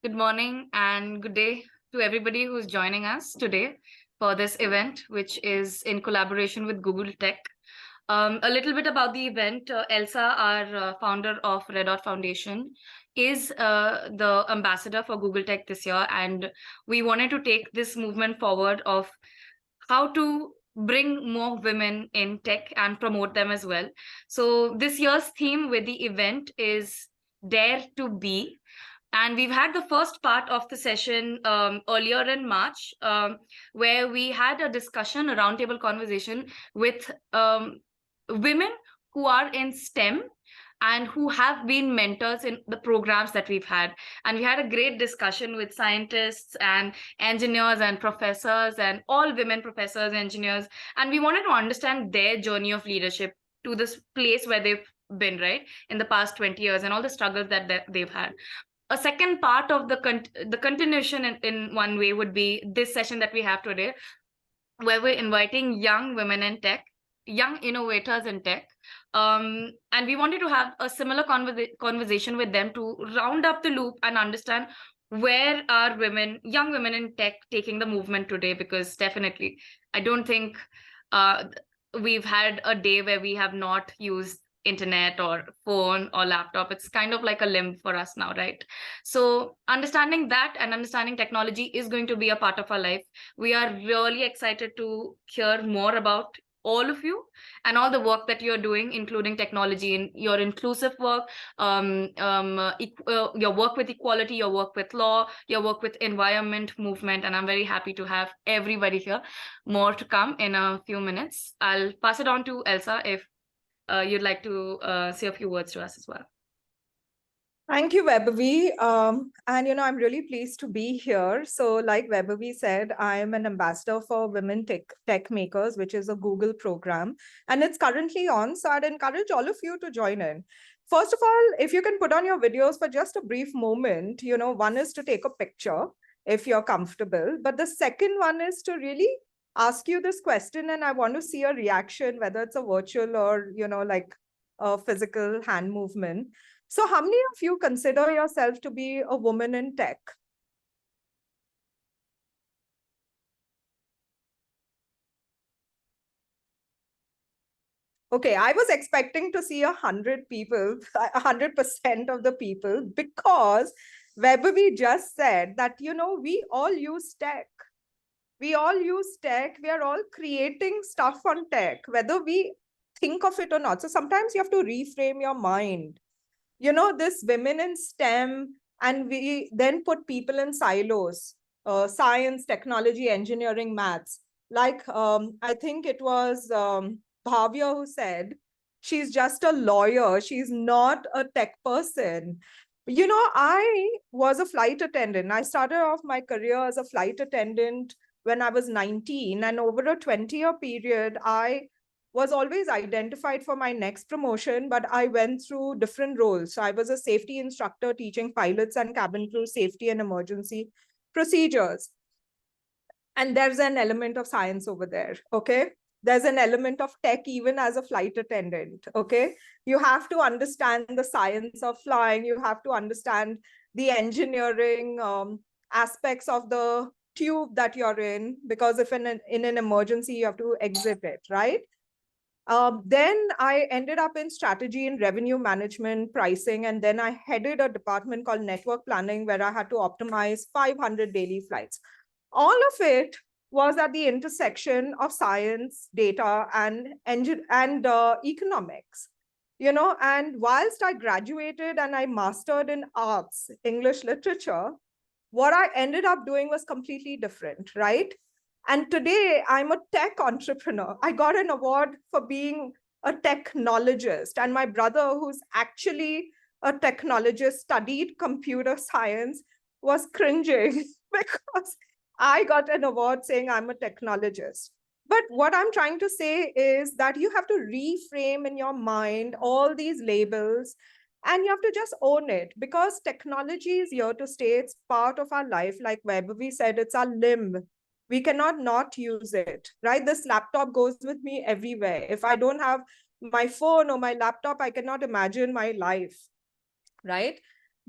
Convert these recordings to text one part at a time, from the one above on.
Good morning and good day to everybody who's joining us today for this event, which is in collaboration with Google Tech. A little bit about the event. Elsa, our founder of Red Dot Foundation, is the ambassador for Google Tech this year, and we wanted to take this movement forward of how to bring more women in tech and promote them as well. So this year's theme with the event is Dare to Be, and we've had the first part of the session earlier in March, where we had a discussion, a roundtable conversation with women who are in STEM and who have been mentors in the programs that we've had. And we had a great discussion with scientists and engineers and professors and all women professors, engineers. And we wanted to understand their journey of leadership to this place where they've been, right, in the past 20 years and all the struggles that they've had. A second part of the continuation in one way would be this session that we have today, where we're inviting young women in tech, young innovators in tech, and we wanted to have a similar conversation with them to round up the loop and understand where are young women in tech taking the movement today, because definitely I don't think uh, we've had a day where we have not used internet or phone or laptop. It's kind of like a limb for us now, right? So understanding that and understanding technology is going to be a part of our life. We are really excited to hear more about all of you and all the work that you're doing, including technology in your inclusive work, your work with equality, your work with law, your work with environment movement. And I'm very happy to have everybody here. More to come in a few minutes. I'll pass it on to Elsa if you'd like to say a few words to us as well. Thank you, Vaibhavi. And I'm really pleased to be here. So like Vaibhavi said, I am an ambassador for Women Tech Makers, which is a Google program, and it's currently on. So I'd encourage all of you to join in. First of all, if you can put on your videos for just a brief moment, one is to take a picture if you're comfortable. But the second one is to really ask you this question, and I want to see a reaction, whether it's a virtual or, like a physical hand movement. So how many of you consider yourself to be a woman in tech? Okay, I was expecting to see 100 people, 100% of the people, because Vaibhavi just said that, we all use tech. We all use tech. We are all creating stuff on tech, whether we think of it or not. So sometimes you have to reframe your mind. This women in STEM, and we then put people in silos, science, technology, engineering, maths. Like, I think it was Bhavya who said, she's just a lawyer. She's not a tech person. I was a flight attendant. I started off my career as a flight attendant when I was 19. And over a 20-year period, I was always identified for my next promotion, but I went through different roles. So I was a safety instructor teaching pilots and cabin crew safety and emergency procedures. And there's an element of science over there, okay? There's an element of tech even as a flight attendant, okay? You have to understand the science of flying. You have to understand the engineering aspects of the tube that you're in, because if in an emergency, you have to exit it, right? Then I ended up in strategy and revenue management, pricing, and then I headed a department called network planning, where I had to optimize 500 daily flights. All of it was at the intersection of science, data, and economics. And whilst I graduated and I mastered in arts, English literature, what I ended up doing was completely different, right? And today I'm a tech entrepreneur. I got an award for being a technologist. And my brother, who's actually a technologist, studied computer science, was cringing because I got an award saying I'm a technologist. But what I'm trying to say is that you have to reframe in your mind all these labels, and you have to just own it, because technology is here to stay. It's part of our life. Like Vaibhavi said, it's our limb. We cannot not use it, right? This laptop goes with me everywhere. If I don't have my phone or my laptop, I cannot imagine my life, right?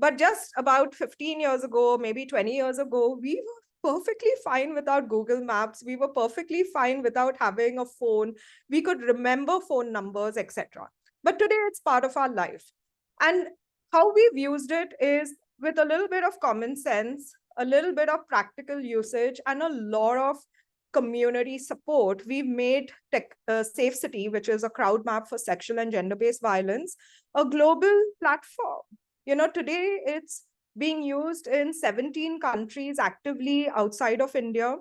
But just about 15 years ago, maybe 20 years ago, we were perfectly fine without Google Maps. We were perfectly fine without having a phone. We could remember phone numbers, etc. But today it's part of our life. And how we've used it is with a little bit of common sense, a little bit of practical usage, and a lot of community support. We've made Safe City, which is a crowd map for sexual and gender-based violence, a global platform. Today it's being used in 17 countries actively outside of India.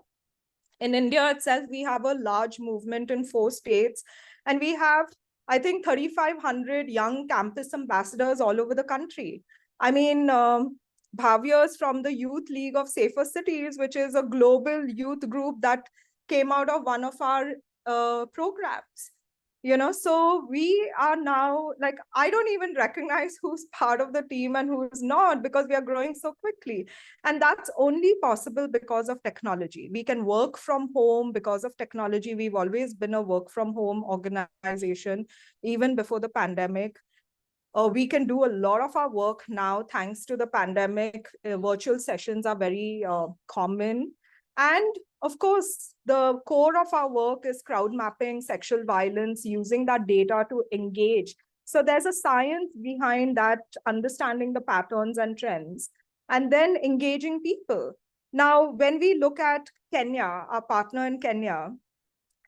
In India itself, we have a large movement in 4 states, and we have, I think, 3,500 young campus ambassadors all over the country. I mean, Bhavyas from the Youth League of Safer Cities, which is a global youth group that came out of one of our programs. So we are now, like, I don't even recognize who's part of the team and who's not, because we are growing so quickly. And that's only possible because of technology. We can work from home because of technology. We've always been a work from home organization, even before the pandemic. We can do a lot of our work now thanks to the pandemic. Virtual sessions are very common. And of course, the core of our work is crowd mapping sexual violence, using that data to engage. So there's a science behind that, understanding the patterns and trends, and then engaging people. Now, when we look at Kenya, our partner in Kenya,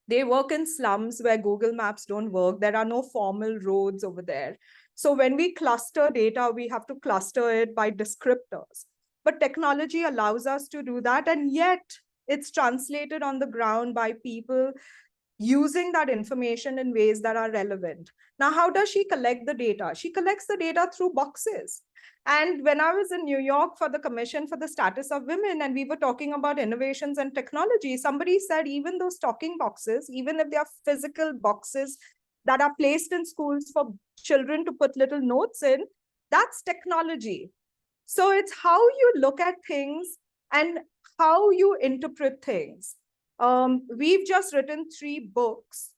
they work in slums where Google Maps don't work. There are no formal roads over there. So when we cluster data, we have to cluster it by descriptors. But technology allows us to do that. And yet it's translated on the ground by people using that information in ways that are relevant. Now, how does she collect the data? She collects the data through boxes. And when I was in New York for the Commission for the Status of Women, and we were talking about innovations and technology, somebody said even those talking boxes, even if they are physical boxes that are placed in schools for children to put little notes in, that's technology. So it's how you look at things and how you interpret things. We've just written 3 books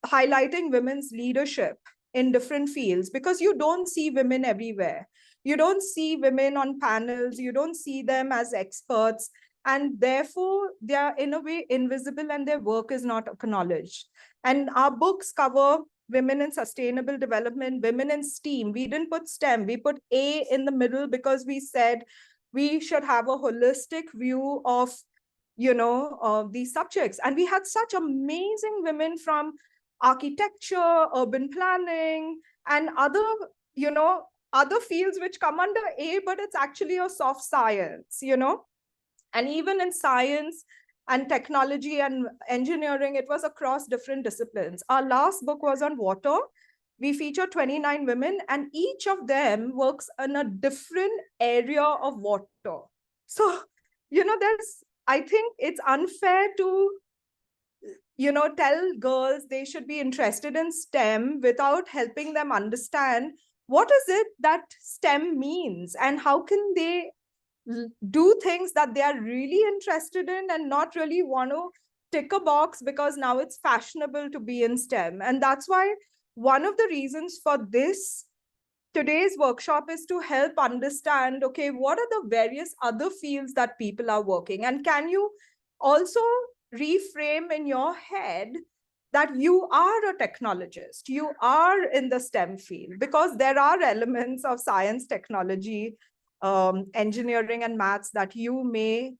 highlighting women's leadership in different fields, because you don't see women everywhere. You don't see women on panels. You don't see them as experts. And therefore, they are in a way invisible and their work is not acknowledged. And our books cover women in sustainable development, women in STEAM. We didn't put STEM. We put A in the middle because we said we should have a holistic view of these subjects. And we had such amazing women from architecture, urban planning, and other fields which come under A, but it's actually a soft science, And even in science and technology and engineering, it was across different disciplines. Our last book was on water. We feature 29 women, and each of them works in a different area of water. So, I think it's unfair to tell girls they should be interested in STEM without helping them understand what is it that STEM means and how can they do things that they are really interested in and not really want to tick a box because now it's fashionable to be in STEM. And that's why one of the reasons for today's workshop is to help understand, okay, what are the various other fields that people are working? And can you also reframe in your head that you are a technologist, you are in the STEM field, because there are elements of science, technology, engineering, and maths that you may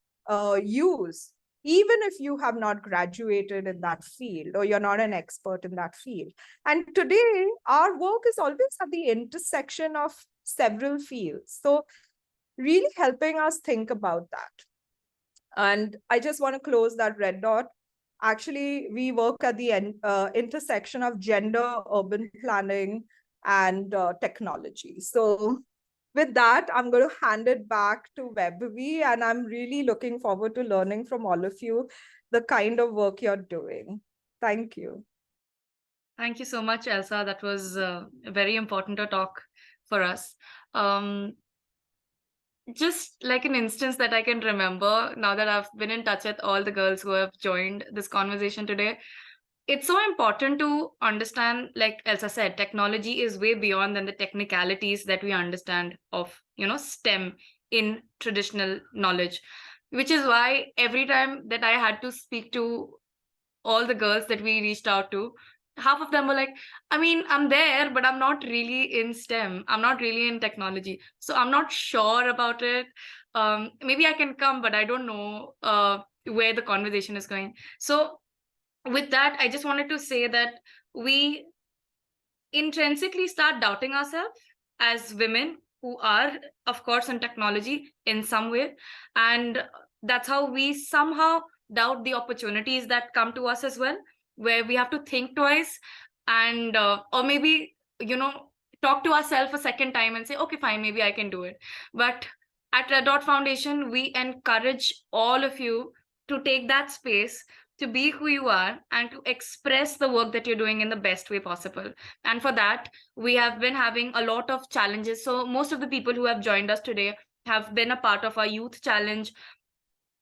use, even if you have not graduated in that field or you're not an expert in that field. And today, our work is always at the intersection of several fields. So really helping us think about that. And I just want to close that red dot. Actually, we work at the intersection of gender, urban planning, and technology. So with that, I'm going to hand it back to Vaibhavi, and I'm really looking forward to learning from all of you the kind of work you're doing. Thank you. Thank you so much, Elsa. That was very important to talk for us. Just like an instance that I can remember now that I've been in touch with all the girls who have joined this conversation today, it's so important to understand, like Elsa said, technology is way beyond than the technicalities that we understand of, STEM in traditional knowledge, which is why every time that I had to speak to all the girls that we reached out to, half of them were like, I mean, I'm there, but I'm not really in STEM. I'm not really in technology. So I'm not sure about it. Maybe I can come, but I don't know where the conversation is going. So with that, I just wanted to say that we intrinsically start doubting ourselves as women who are, of course, in technology in some way. And that's how we somehow doubt the opportunities that come to us as well, where we have to think twice and, or maybe, talk to ourselves a second time and say, okay, fine, maybe I can do it. But at Red Dot Foundation, we encourage all of you to take that space to be who you are and to express the work that you're doing in the best way possible. And for that, we have been having a lot of challenges. So most of the people who have joined us today have been a part of our youth challenge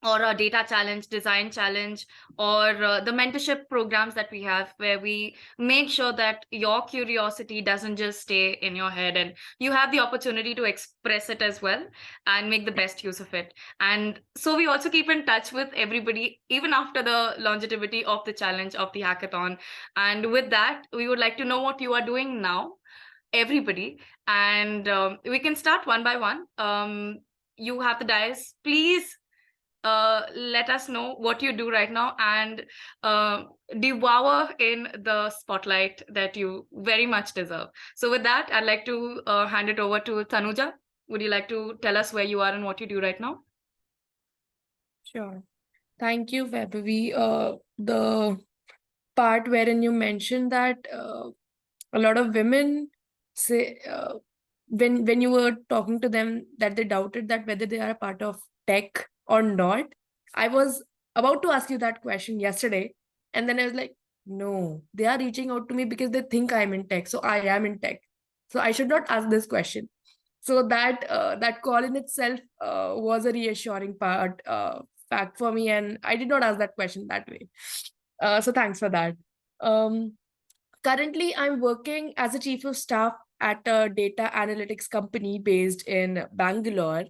or a data challenge, design challenge, or the mentorship programs that we have, where we make sure that your curiosity doesn't just stay in your head and you have the opportunity to express it as well and make the best use of it. And so we also keep in touch with everybody, even after the longevity of the challenge of the hackathon. And with that, we would like to know what you are doing now, everybody. And we can start one by one. You have the dice. Please let us know what you do right now and devour in the spotlight that you very much deserve. So with that, I'd like to hand it over to Tanuja. Would you like to tell us where you are and what you do right now? Sure. Thank you, Vaibhavi. The part wherein you mentioned that a lot of women say when you were talking to them that they doubted that whether they are a part of tech or not. I was about to ask you that question yesterday, and then I was like, no, they are reaching out to me because they think I'm in tech, so I am in tech. So I should not ask this question. So that call in itself was a reassuring fact for me, and I did not ask that question that way. So thanks for that. Um, Currently, I'm working as a chief of staff at a data analytics company based in Bangalore.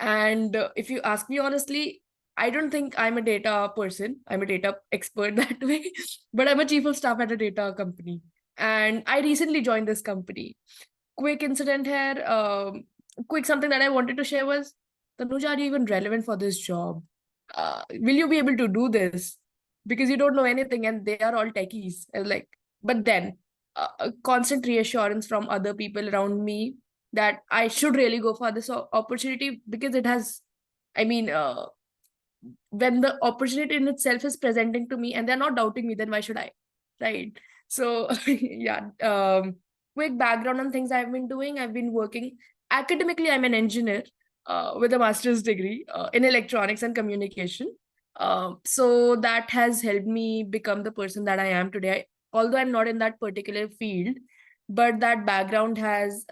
And if you ask me honestly, I don't think I'm a data person. I'm a data expert that way, but I'm a chief of staff at a data company. And I recently joined this company. Quick incident here. Quick something that I wanted to share was, Tanuja, are you even relevant for this job? Will you be able to do this? Because you don't know anything and they are all techies. And like, but then a constant reassurance from other people around me that I should really go for this opportunity because it has, I mean, when the opportunity in itself is presenting to me and they're not doubting me, then why should I? Right. So, yeah. Quick background on things I've been doing. I've been working academically, I'm an engineer with a master's degree in electronics and communication. So that has helped me become the person that I am today. Although I'm not in that particular field, but that background has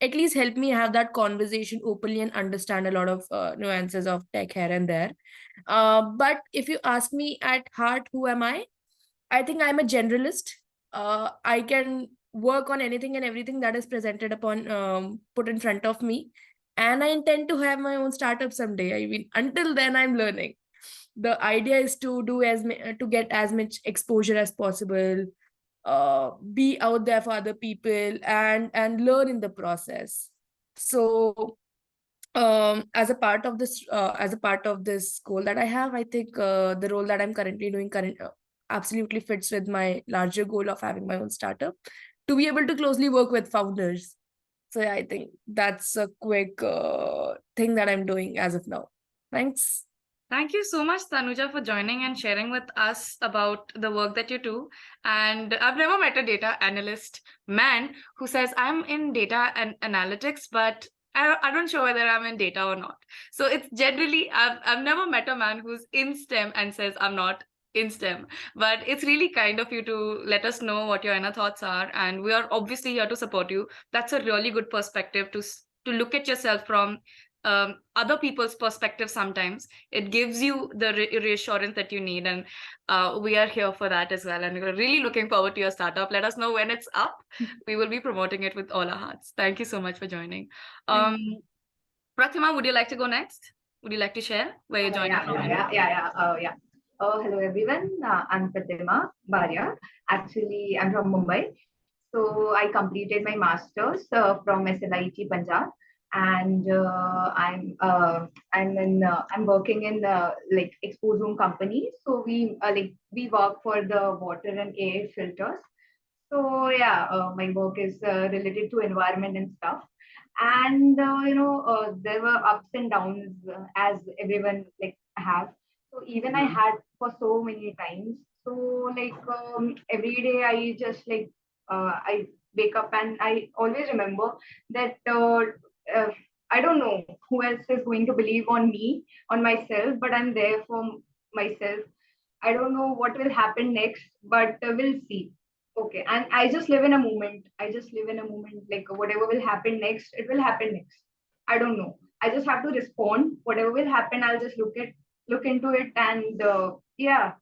at least helped me have that conversation openly and understand a lot of nuances of tech here and there. But if you ask me at heart, who am I? I think I'm a generalist. I can work on anything and everything that is presented upon, put in front of me. And I intend to have my own startup someday. I mean, until then, I'm learning. The idea is to do to get as much exposure as possible, be out there for other people, and learn in the process. So as a part of this goal that I have, I think the role that I'm currently doing absolutely fits with my larger goal of having my own startup, to be able to closely work with founders. So yeah, I think that's a quick thing that I'm doing as of now. Thanks. Thank you so much, Tanuja, for joining and sharing with us about the work that you do. And I've never met a data analyst man who says, I'm in data and analytics, but I don't show whether I'm in data or not. So it's generally, I've never met a man who's in STEM and says, I'm not in STEM. But it's really kind of you to let us know what your inner thoughts are. And we are obviously here to support you. That's a really good perspective to look at yourself from other people's perspective sometimes. It gives you the reassurance that you need. And we are here for that as well. And we're really looking forward to your startup. Let us know when it's up. We will be promoting it with all our hearts. Thank you so much for joining. Pratima, would you like to go next? Would you like to share where you're joining from? Hello everyone. I'm Pratima Bharia. Actually, I'm from Mumbai. So I completed my masters from SLIT Punjab, and I'm working in like expose room company. So we work for the water and air filters. So yeah, my work is related to environment and stuff. And there were ups and downs as everyone like have. So even I had for so many times. So every day I just I wake up and I always remember that uh, I don't know who else is going to believe on me, on myself, but I'm there for myself. I don't know what will happen next, but we'll see. Okay, and I just live in a moment. I just live in a moment. Like whatever will happen next, it will happen next. I don't know. I just have to respond. Whatever will happen, I'll just look into it, and yeah,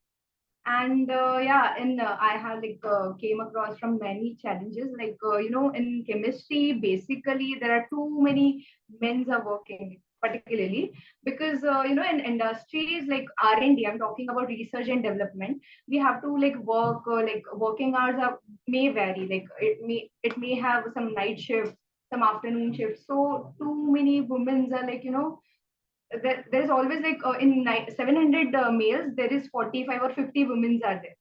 and yeah, and I have came across from many challenges. In chemistry, basically there are too many men's are working, particularly because in industries like R&D, I'm talking about research and development. We have to work working hours are may vary. Like it may have some night shift, some afternoon shift. So too many women are there's always 700 males, there is 45 or 50 women are there.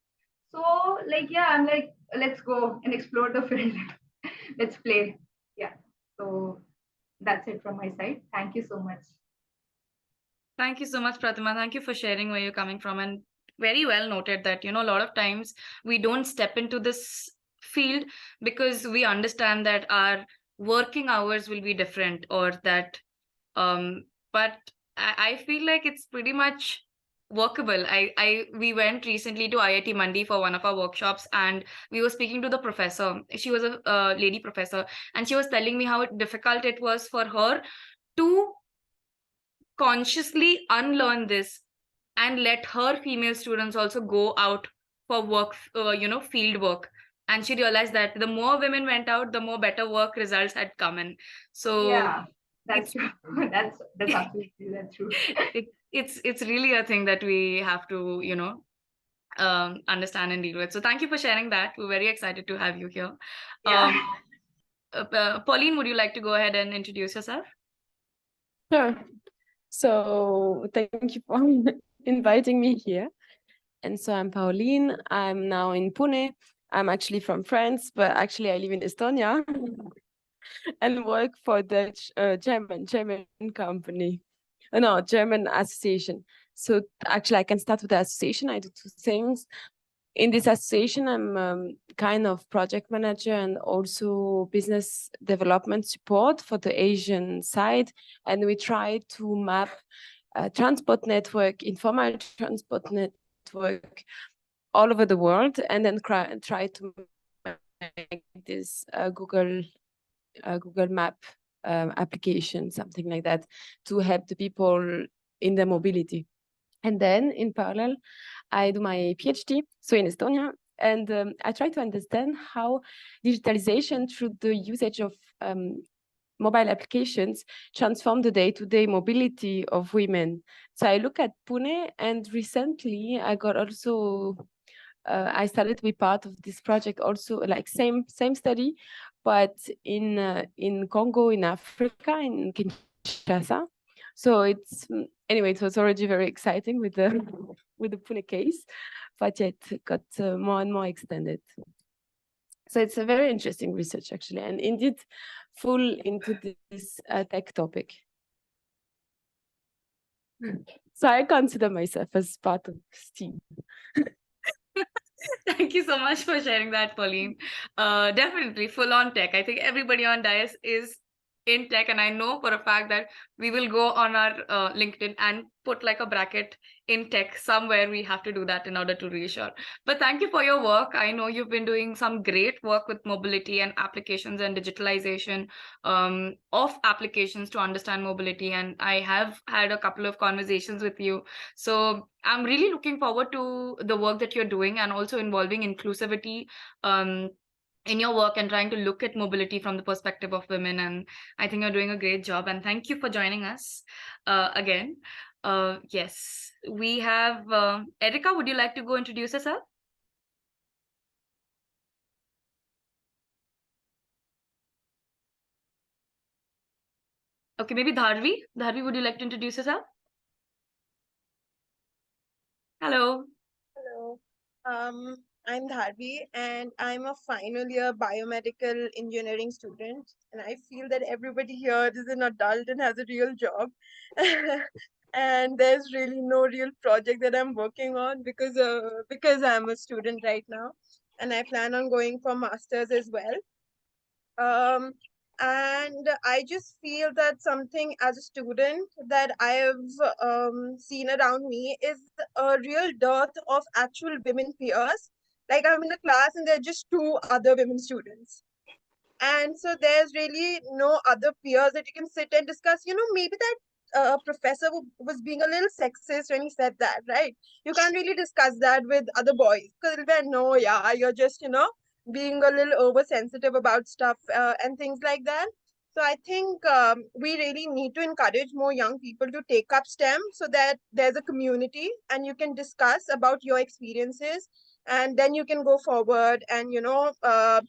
So yeah, I'm like, let's go and explore the field. Let's play. Yeah. So that's it from my side. Thank you so much. Thank you so much, Pratima. Thank you for sharing where you're coming from. And very well noted that, a lot of times we don't step into this field because we understand that our working hours will be different, or that but I feel like it's pretty much workable. We went recently to IIT Mandi for one of our workshops, and we were speaking to the professor. She was a lady professor, and she was telling me how difficult it was for her to consciously unlearn this and let her female students also go out for work, field work. And she realized that the more women went out, the more better work results had come in. So yeah, that's true. that's absolutely that's true. It's really a thing that we have to understand and deal with. So thank you for sharing that. We're very excited to have you here. Yeah. Pauline, would you like to go ahead and introduce yourself? Sure. So thank you for inviting me here. And so I'm Pauline. I'm now in Pune. I'm actually from France, but actually I live in Estonia and work for Dutch German company. No, German association. So actually I can start with the association. I do two things. In this association, I'm kind of project manager and also business development support for the Asian side. And we try to map transport network, informal transport network all over the world, and then try to make this Google Map application, something like that, to help the people in their mobility. And then in parallel, I do my PhD, so in Estonia, and I try to understand how digitalization through the usage of mobile applications transform the day-to-day mobility of women. So I look at Pune, and recently I got also, I started to be part of this project also, like same study, but in Congo, in Africa, in Kinshasa. So it's anyway, it was already very exciting with the Pune case, but it got more and more extended. So it's a very interesting research actually, and indeed full into this tech topic. So I consider myself as part of this team. Thank you so much for sharing that, Pauline. Definitely full on tech. I think everybody on Dias is in tech, and I know for a fact that we will go on our LinkedIn and put like a bracket in tech somewhere. We have to do that in order to reassure. But thank you for your work. I know you've been doing some great work with mobility and applications and digitalization of applications to understand mobility, and I have had a couple of conversations with you. So I'm really looking forward to the work that you're doing, and also involving inclusivity in your work and trying to look at mobility from the perspective of women. And I think you're doing a great job. And thank you for joining us again. Yes, we have Erica. Would you like to go introduce yourself? Okay, maybe Dharvi. Dharvi, would you like to introduce yourself? Hello. Hello. I'm Dhari and I'm a final year biomedical engineering student. And I feel that everybody here is an adult and has a real job. And there's really no real project that I'm working on because I'm a student right now. And I plan on going for masters as well. And I just feel that something as a student that I have seen around me is a real dearth of actual women peers. Like I'm in a class and there are just two other women students. And so there's really no other peers that you can sit and discuss. Maybe that professor was being a little sexist when he said that, right? You can't really discuss that with other boys because they'll be like, no, yeah, you're just, being a little oversensitive about stuff and things like that. So I think we really need to encourage more young people to take up STEM so that there's a community and you can discuss about your experiences, and then you can go forward and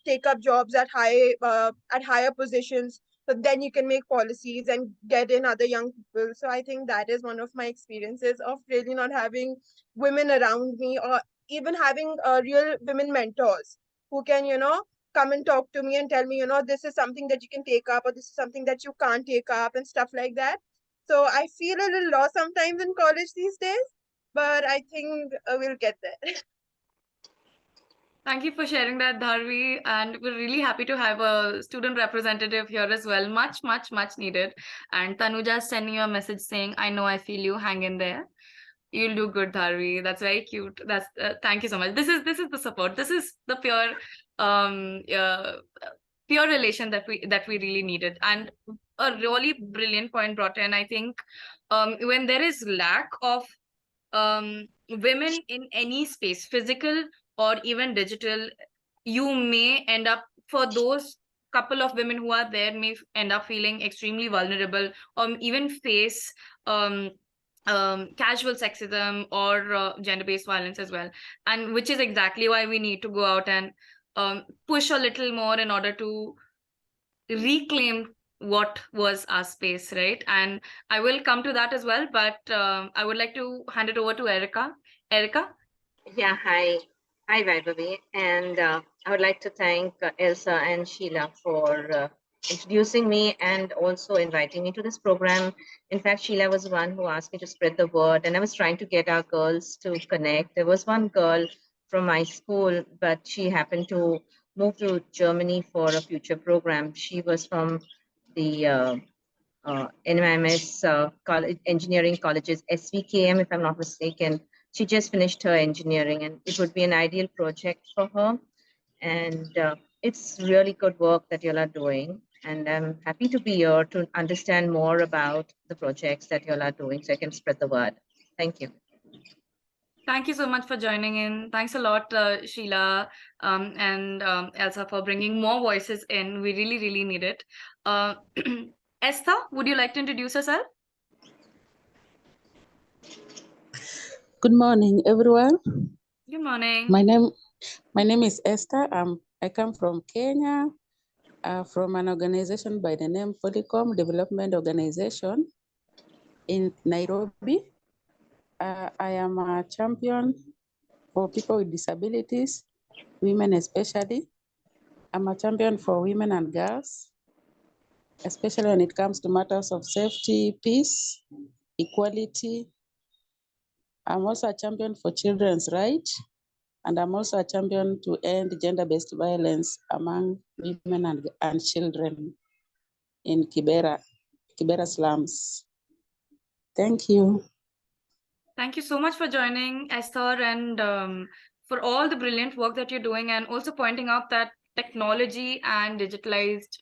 take up jobs at higher positions. So then you can make policies and get in other young people. So I think that is one of my experiences of really not having women around me, or even having real women mentors who can come and talk to me and tell me, this is something that you can take up or this is something that you can't take up and stuff like that. So I feel a little lost sometimes in college these days, but I think we'll get there. Thank you for sharing that, Dharvi. And we're really happy to have a student representative here as well. Much, much, much needed. And Tanuja is sending you a message saying, I know, I feel you, hang in there. You'll do good, Dharvi. That's very cute. That's thank you so much. This is the support. This is the pure pure relation that we really needed. And a really brilliant point brought in. I think when there is lack of women in any space, physical or even digital, you may end up, for those couple of women who are there, may end up feeling extremely vulnerable, or even face casual sexism or gender-based violence as well. And which is exactly why we need to go out and push a little more in order to reclaim what was our space, right? And I will come to that as well, but I would like to hand it over to Erica. Erica? Yeah, hi. Hi, Vaibhavi. And I would like to thank Elsa and Sheila for introducing me and also inviting me to this program. In fact, Sheila was the one who asked me to spread the word, and I was trying to get our girls to connect. There was one girl from my school, but she happened to move to Germany for a future program. She was from the NMIMS college, engineering colleges, SVKM, if I'm not mistaken. She just finished her engineering, and it would be an ideal project for her. And it's really good work that you all are doing. And I'm happy to be here to understand more about the projects that you all are doing so I can spread the word. Thank you. Thank you so much for joining in. Thanks a lot, Sheila and Elsa, for bringing more voices in. We really, really need it. Esther, would you like to introduce yourself? Good morning, everyone. Good morning. My name is Esther. I come from Kenya, from an organization by the name Polycom Development Organization in Nairobi. I am a champion for people with disabilities, women especially. I'm a champion for women and girls, especially when it comes to matters of safety, peace, equality. I'm also a champion for children's rights, and I'm also a champion to end gender-based violence among women and children. in Kibera slums. Thank you. Thank you so much for joining, Esther, and for all the brilliant work that you're doing, and also pointing out that technology and digitalized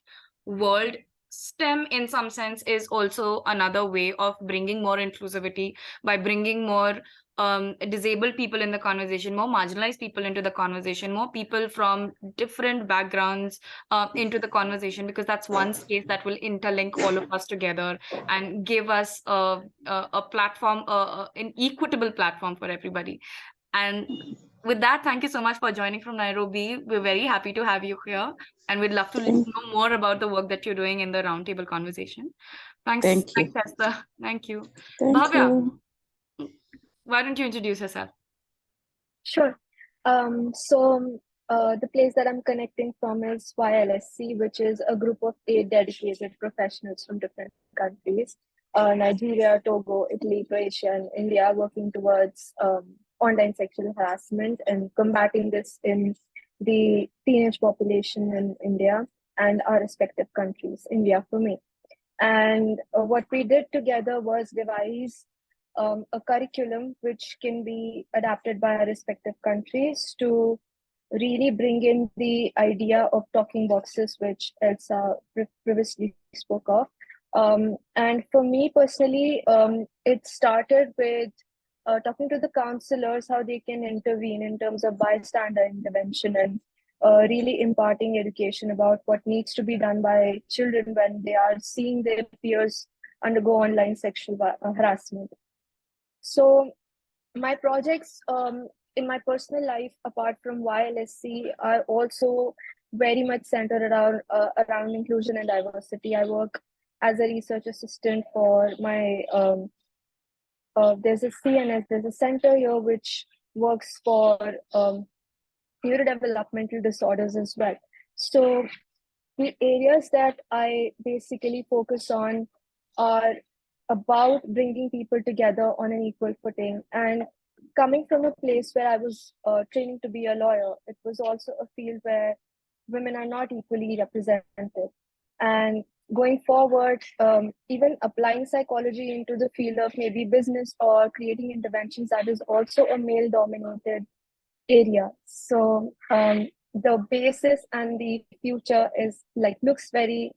world, STEM in some sense is also another way of bringing more inclusivity by bringing more disabled people in the conversation, more marginalized people into the conversation, more people from different backgrounds into the conversation, because that's one space that will interlink all of us together and give us a platform, an equitable platform for everybody. And with that, thank you so much for joining from Nairobi. We're very happy to have you here, and we'd love to know more about the work that you're doing in the roundtable conversation. Thanks, Thank you. thanks, Esther. Thank you. Thank Bhavya, you. why don't you introduce yourself? Sure. The place that I'm connecting from is YLSC, which is a group of 8 dedicated professionals from different countries, Nigeria, Togo, Italy, Croatia, and India, working towards online sexual harassment and combating this in the teenage population in India and our respective countries, India for me. And what we did together was devise a curriculum which can be adapted by our respective countries to really bring in the idea of talking boxes, which Elsa previously spoke of. And for me personally, it started with talking to the counselors how they can intervene in terms of bystander intervention and really imparting education about what needs to be done by children when they are seeing their peers undergo online sexual harassment. So my projects in my personal life, apart from YLSC, are also very much centered around inclusion and diversity. I work as a research assistant for my there's a CNS, there's a center here which works for neurodevelopmental disorders as well. So the areas that I basically focus on are about bringing people together on an equal footing. And coming from a place where I was training to be a lawyer, it was also a field where women are not equally represented. And going forward, even applying psychology into the field of maybe business or creating interventions, that is also a male dominated area. So the basis and the future is looks very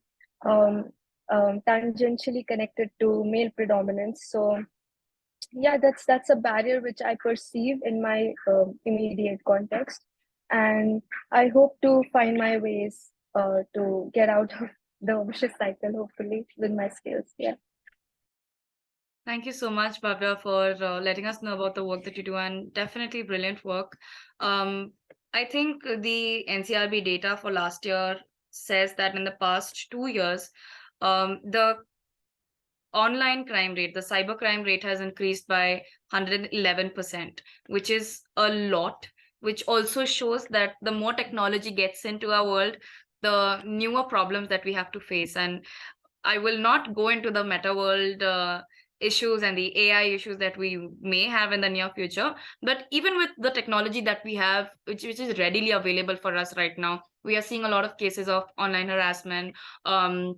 tangentially connected to male predominance. So yeah, that's a barrier which I perceive in my immediate context, and I hope to find my ways to get out of the vicious cycle, hopefully, with my skills. Yeah. Thank you so much, Bhavya, for letting us know about the work that you do, and definitely brilliant work. I think the NCRB data for last year says that in the past 2 years, the online crime rate, the cybercrime rate has increased by 111%, which is a lot, which also shows that the more technology gets into our world, the newer problems that we have to face. And I will not go into the meta world issues and the AI issues that we may have in the near future. But even with the technology that we have, which is readily available for us right now, we are seeing a lot of cases of online harassment, online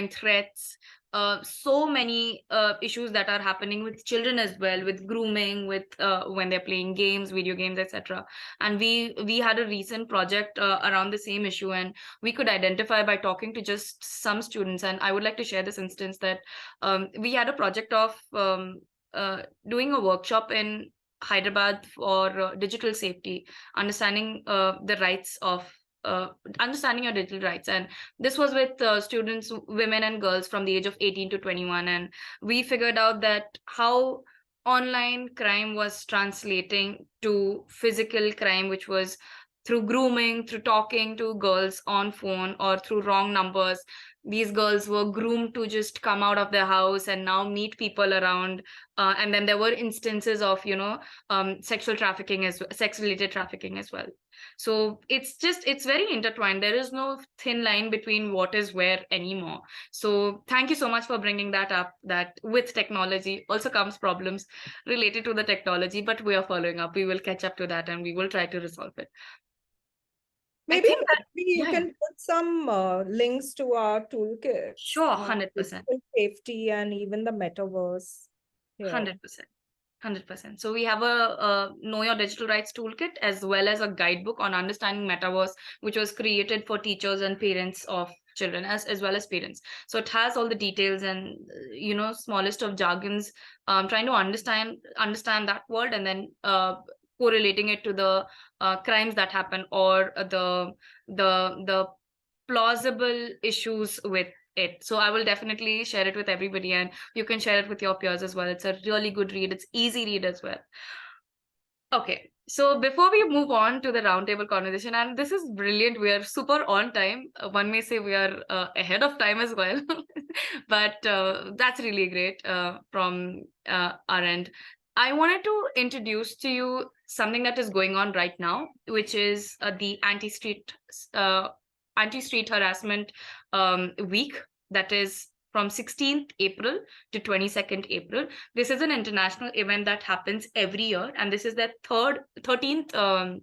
threats, so many issues that are happening with children as well, with grooming, with when they're playing games, video games, etc. And we had a recent project around the same issue, and we could identify by talking to just some students. And I would like to share this instance that we had a project of doing a workshop in Hyderabad for digital safety, understanding the rights of understanding your digital rights. And this was with students, women and girls from the age of 18 to 21. And we figured out that how online crime was translating to physical crime, which was through grooming, through talking to girls on phone or through wrong numbers. These girls were groomed to just come out of their house and now meet people around. And then there were instances of, sexual trafficking, sex-related trafficking as well. So it's very intertwined. There is no thin line between what is where anymore. So thank you so much for bringing that up, that with technology also comes problems related to the technology, but we are following up. We will catch up to that and we will try to resolve it. Maybe think that, you yeah, can put some links to our toolkits, sure, 100%. physical safety and even the metaverse. Yeah. 100%. 100%. So we have a Know Your Digital Rights toolkit as well as a guidebook on understanding metaverse, which was created for teachers and parents of children as well as parents. So it has all the details and smallest of jargons, trying to understand that world, and then correlating it to the crimes that happen, or the plausible issues with it. So I will definitely share it with everybody, and you can share it with your peers as well. It's a really good read. It's easy read as well. Okay, so before we move on to the roundtable conversation, and this is brilliant, we are super on time. One may say we are ahead of time as well, but that's really great from our end. I wanted to introduce to you something that is going on right now, which is the anti-street harassment week, that is from 16th April to 22nd April. This is an international event that happens every year, and this is the 13th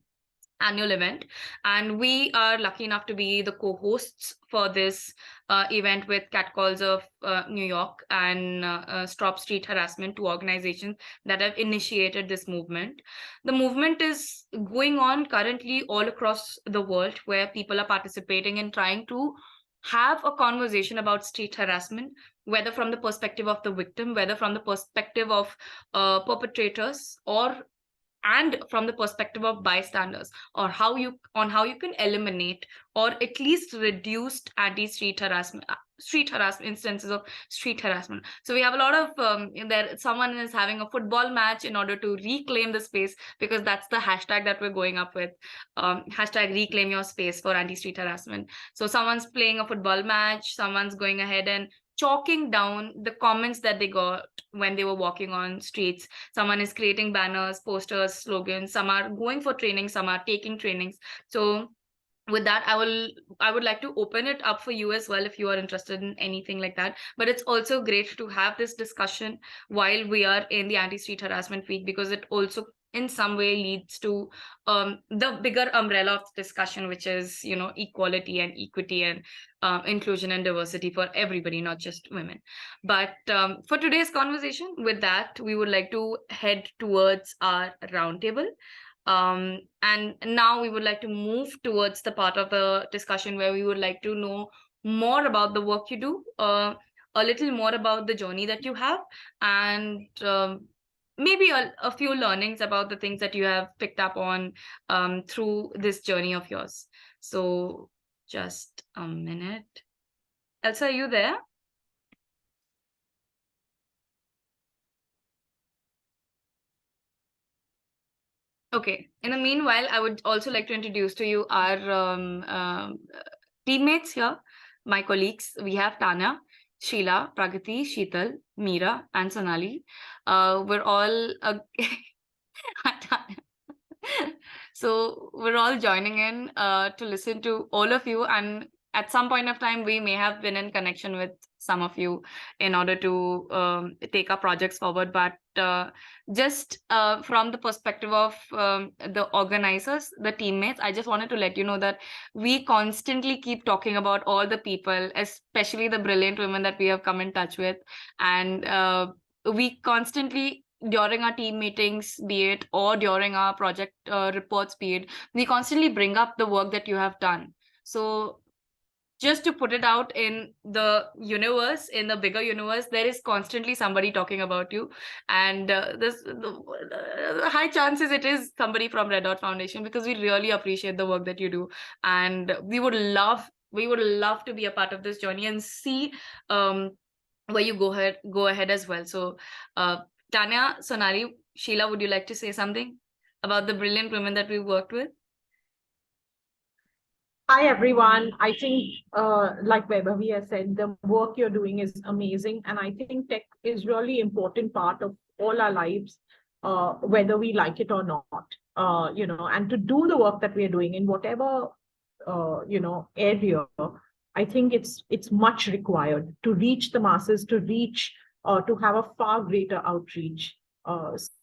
annual event, and we are lucky enough to be the co-hosts for this event with Catcalls of New York and Stop Street Harassment, two organizations that have initiated this movement. The movement is going on currently all across the world, where people are participating in trying to have a conversation about street harassment, whether from the perspective of the victim, whether from the perspective of perpetrators, and from the perspective of bystanders, or how you can eliminate or at least reduce street harassment instances of street harassment. So we have a lot of someone is having a football match in order to reclaim the space, because that's the hashtag that we're going up with, hashtag reclaim your space for anti-street harassment. So someone's playing a football match, someone's going ahead and chalking down the comments that they got when they were walking on streets. Someone is creating banners, posters, slogans. Some are going for training, some are taking trainings. So with that, I would like to open it up for you as well, if you are interested in anything like that. But it's also great to have this discussion while we are in the anti-street harassment week, because it also in some way leads to the bigger umbrella of discussion, which is equality and equity and inclusion and diversity for everybody, not just women. But for today's conversation, with that, we would like to head towards our roundtable. And now we would like to move towards the part of the discussion where we would like to know more about the work you do, a little more about the journey that you have, and maybe a few learnings about the things that you have picked up on through this journey of yours. So just a minute. Elsa, are you there? Okay. In the meanwhile, I would also like to introduce to you our teammates here, my colleagues. We have Tanya, Sheila, Pragati, Sheetal, Meera, and Sonali. We're all so we're all joining in to listen to all of you, and at some point of time we may have been in connection with some of you in order to take our projects forward, but just from the perspective of the organizers, the teammates, I just wanted to let you know that we constantly keep talking about all the people, especially the brilliant women that we have come in touch with, and we constantly, during our team meetings, be it, or during our project reports, be it, we constantly bring up the work that you have done. So just to put it out in the universe, in the bigger universe, there is constantly somebody talking about you, and the high chances it is somebody from Red Dot Foundation, because we really appreciate the work that you do, and we would love to be a part of this journey and see where you go ahead as well. So Tanya, Sonali, Sheila, would you like to say something about the brilliant women that we worked with? Hi, everyone. I think, like Vaibhavi has said, the work you're doing is amazing. And I think tech is really important part of all our lives, whether we like it or not. And to do the work that we are doing in whatever, area, I think it's much required to reach the masses, to have a far greater outreach.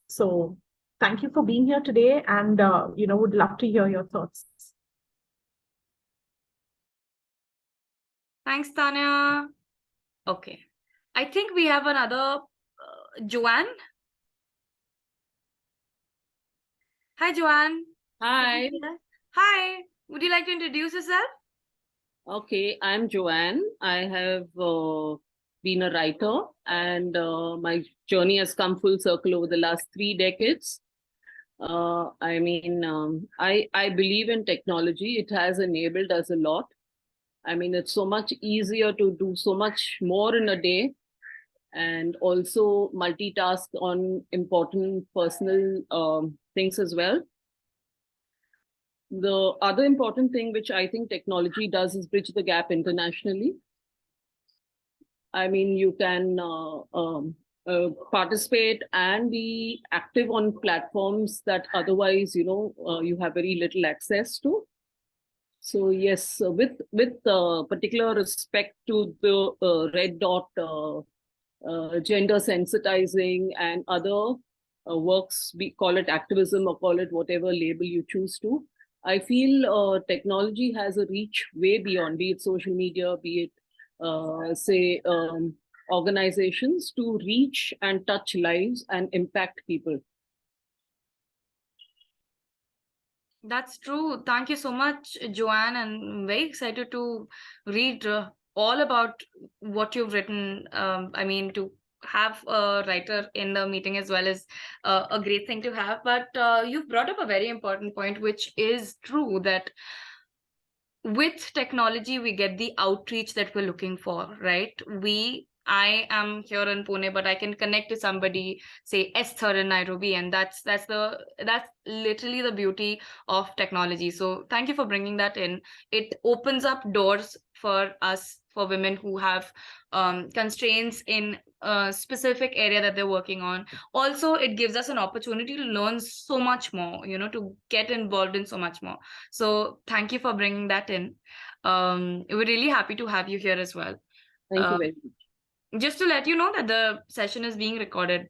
So thank you for being here today, and, would love to hear your thoughts. Thanks, Tanya. Okay. I think we have another Joanne. Hi, Joanne. Hi. Hi. Would you like to introduce yourself? Okay, I'm Joanne. I have been a writer, and my journey has come full circle over the last 3 decades. I believe in technology. It has enabled us a lot. I mean, it's so much easier to do so much more in a day, and also multitask on important personal things as well. The other important thing which I think technology does is bridge the gap internationally. I mean, you can participate and be active on platforms that otherwise, you have very little access to. So yes, with particular respect to the red dot, gender sensitizing and other works, we call it activism or call it whatever label you choose to. I feel technology has a reach way beyond, be it social media, be it, organizations to reach and touch lives and impact people. That's true. Thank you so much, Joanne. And I'm very excited to read all about what you've written. I mean, to have a writer in the meeting as well is a great thing to have. But you've brought up a very important point, which is true that with technology, we get the outreach that we're looking for, right? I am here in Pune, but I can connect to somebody, say Esthers in Nairobi, and that's literally the beauty of technology. So thank you for bringing that in. It opens up doors for us, for women who have constraints in a specific area that they're working on. Also, it gives us an opportunity to learn so much more, to get involved in so much more. So thank you for bringing that in. We're really happy to have you here as well. Thank you very much. Just to let you know that the session is being recorded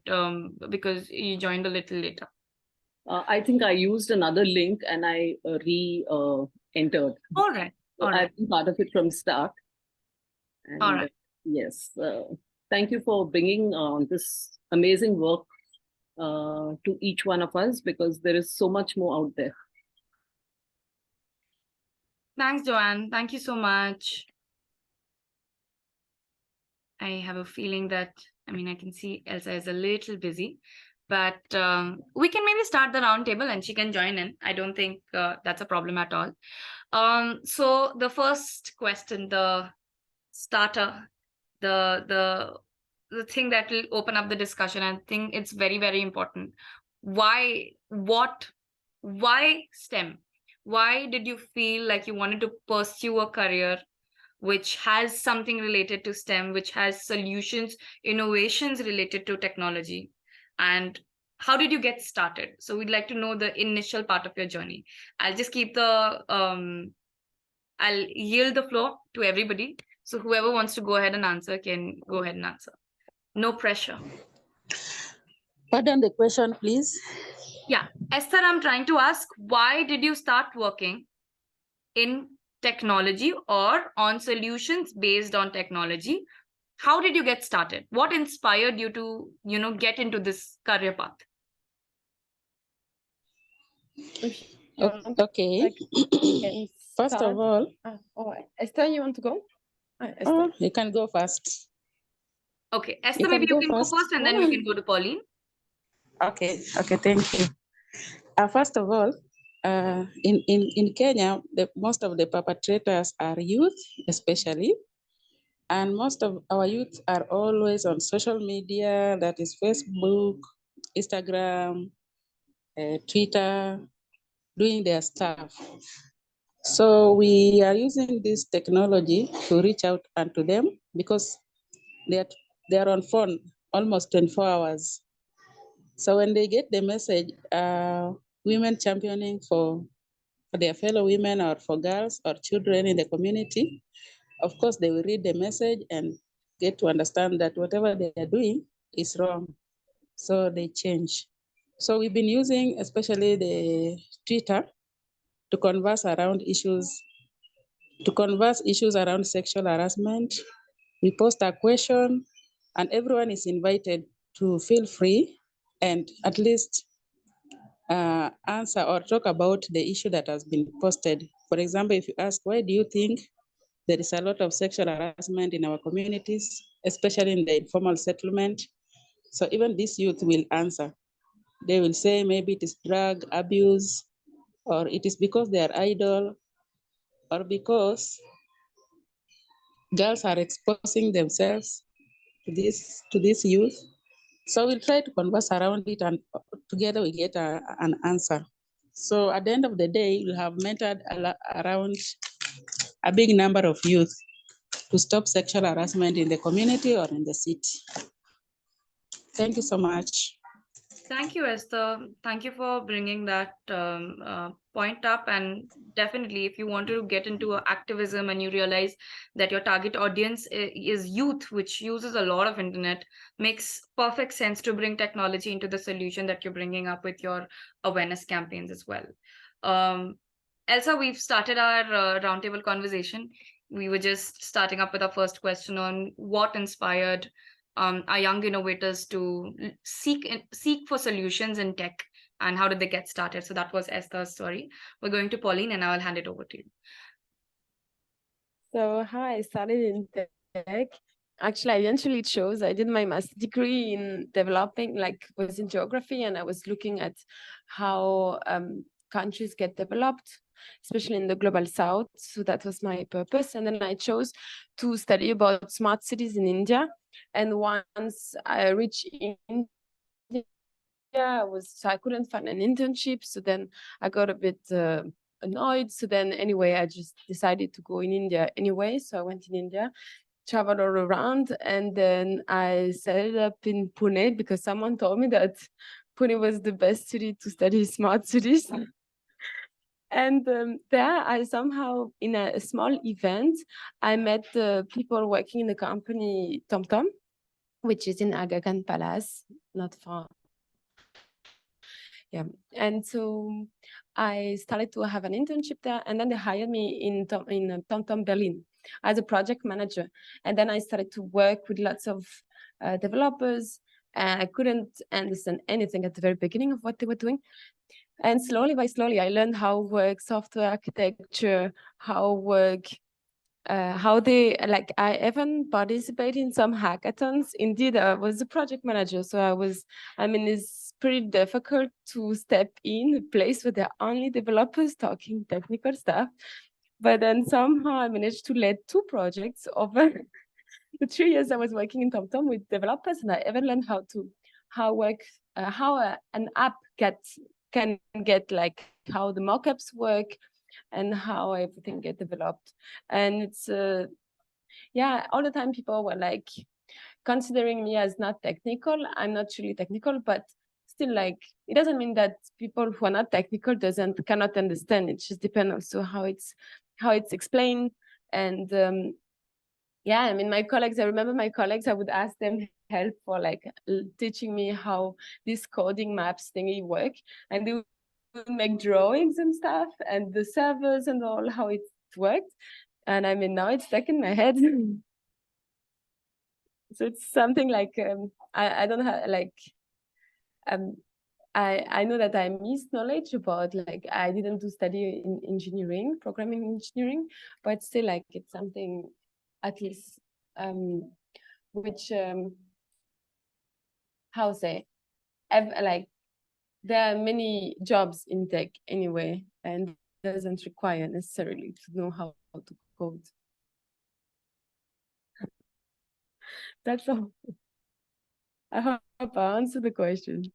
because you joined a little later. I think I used another link and I re-entered. All right. All right. I've been part of it from start. And, all right. Yes. Thank you for bringing this amazing work to each one of us, because there is so much more out there. Thanks, Joanne. Thank you so much. I have a feeling that, I can see Elsa is a little busy, but we can maybe start the round table and she can join in. I don't think that's a problem at all. So the first question, the starter, the thing that will open up the discussion, I think it's very, very important. Why STEM? Why did you feel like you wanted to pursue a career which has something related to STEM, which has solutions, innovations related to technology? And how did you get started? So we'd like to know the initial part of your journey. I'll just keep I'll yield the floor to everybody. So whoever wants to go ahead and answer can go ahead and answer. No pressure. Pardon the question, please. Yeah, Esther, I'm trying to ask, why did you start working in technology or on solutions based on technology? How did you get started? What inspired you to, get into this career path? Okay. First of all, Esther, you want to go? Esther. You can go first. Okay, Esther, maybe you can go first and then we can go to Pauline. Okay, thank you. First of all, in Kenya, most of the perpetrators are youth, especially, and most of our youth are always on social media, that is Facebook, Instagram, Twitter, doing their stuff. So we are using this technology to reach out unto them, because they are on phone almost 24 hours. So when they get the message, women championing for their fellow women or for girls or children in the community, of course, they will read the message and get to understand that whatever they are doing is wrong. So they change. So we've been using especially the Twitter to converse around issues to converse issues around sexual harassment. We post a question, and everyone is invited to feel free and at least answer or talk about the issue that has been posted. For example, if you ask, why do you think there is a lot of sexual harassment in our communities, especially in the informal settlement? So even this youth will answer. They will say maybe it is drug abuse, or it is because they are idle, or because girls are exposing themselves to this youth. So we'll try to converse around it, and together we get an answer. So at the end of the day, we'll have mentored around a big number of youth to stop sexual harassment in the community or in the city. Thank you so much. Thank you, Esther. Thank you for bringing that point up. And definitely, if you want to get into activism and you realize that your target audience is youth, which uses a lot of internet, makes perfect sense to bring technology into the solution that you're bringing up with your awareness campaigns as well. Elsa, we've started our roundtable conversation. We were just starting up with our first question on what inspired our young innovators to seek for solutions in tech, and how did they get started. So that was Esther's story. We're going to Pauline, and I'll hand it over to you. So how I started in tech, actually, I eventually chose, I did my master's degree in developing, was in geography, and I was looking at how countries get developed, especially in the global south. So that was my purpose. And then I chose to study about smart cities in India. And once I reached India, I couldn't find an internship. So then I got a bit annoyed. So then anyway, I just decided to go in India anyway. So I went in India, traveled all around, and then I set up in Pune because someone told me that Pune was the best city to study smart cities. And there I somehow, in a small event, I met the people working in the company TomTom, which is in Aga Khan Palace, not far. Yeah, and so I started to have an internship there, and then they hired me in TomTom Berlin as a project manager. And then I started to work with lots of developers, and I couldn't understand anything at the very beginning of what they were doing. And slowly by slowly, I learned how work software architecture, how they, I even participated in some hackathons. Indeed, I was a project manager. So it's pretty difficult to step in a place where there are only developers talking technical stuff. But then somehow I managed to lead 2 projects over the 3 years I was working in TomTom with developers, and I even learned how an app can get how the mockups work and how everything get developed. And it's all the time people were considering me as not technical. I'm not really technical, but still it doesn't mean that people who are not technical cannot understand. It just depends also how it's explained. And my colleagues, I remember my colleagues, I would ask them help for teaching me how this coding maps thingy work, and they would make drawings and stuff, and the servers and all, how it worked. And now it's stuck in my head. So it's something I don't have I know that I missed knowledge about I didn't do study in engineering, programming engineering, but still it's something at least which how say there are many jobs in tech anyway, and doesn't require necessarily to know how to code. That's all. I hope I answered the question.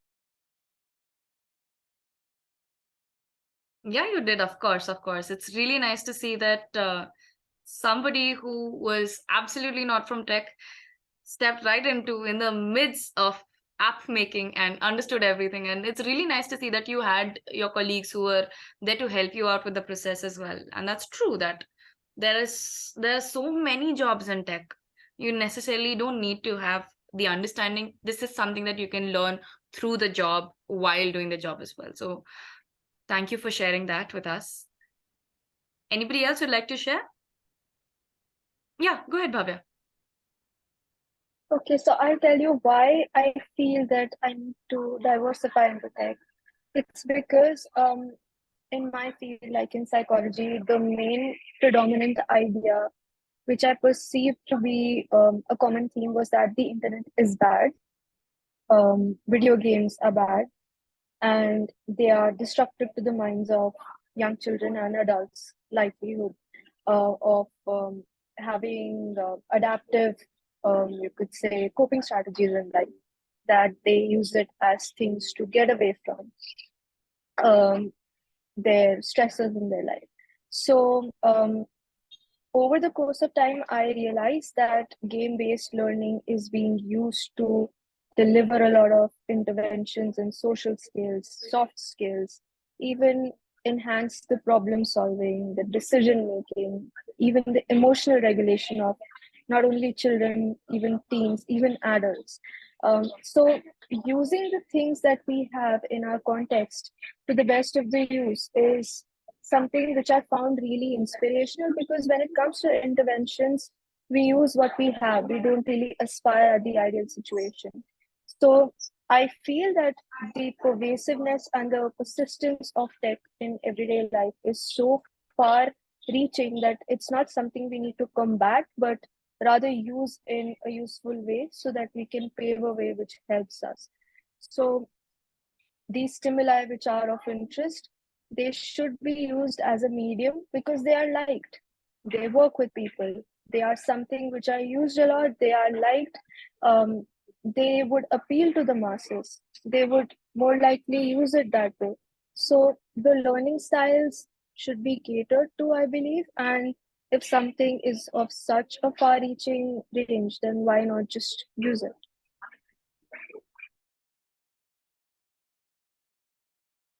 Yeah, you did, of course, of course. It's really nice to see that somebody who was absolutely not from tech stepped right into in the midst of app making and understood everything. And it's really nice to see that you had your colleagues who were there to help you out with the process as well. And that's true that there are so many jobs in tech. You necessarily don't need to have the understanding. This is something that you can learn through the job while doing the job as well. So thank you for sharing that with us. Anybody else would like to share? Yeah, go ahead, Bhavya. Okay, so I'll tell you why I feel that I need to diversify into tech. It's because in my field, like in psychology, the main predominant idea which I perceived to be a common theme was that the internet is bad, video games are bad, and they are destructive to the minds of young children and adults' livelihood of having adaptive, you could say, coping strategies in life, that they use it as things to get away from their stresses in their life. So, over the course of time, I realized that game based learning is being used to deliver a lot of interventions in social skills, soft skills, even enhance the problem solving, the decision making, even the emotional regulation of not only children, even teens, even adults. So, using the things that we have in our context to the best of the use is something which I found really inspirational, because when it comes to interventions, we use what we have. We don't really aspire at the ideal situation. So I feel that the pervasiveness and the persistence of tech in everyday life is so far reaching that it's not something we need to combat, but rather use in a useful way so that we can pave a way which helps us. So these stimuli which are of interest, they should be used as a medium because they are liked. They work with people. They are something which are used a lot. They are liked. They would appeal to the masses. They would more likely use it that way. So the learning styles should be catered to, I believe. And if something is of such a far reaching range, then why not just use it?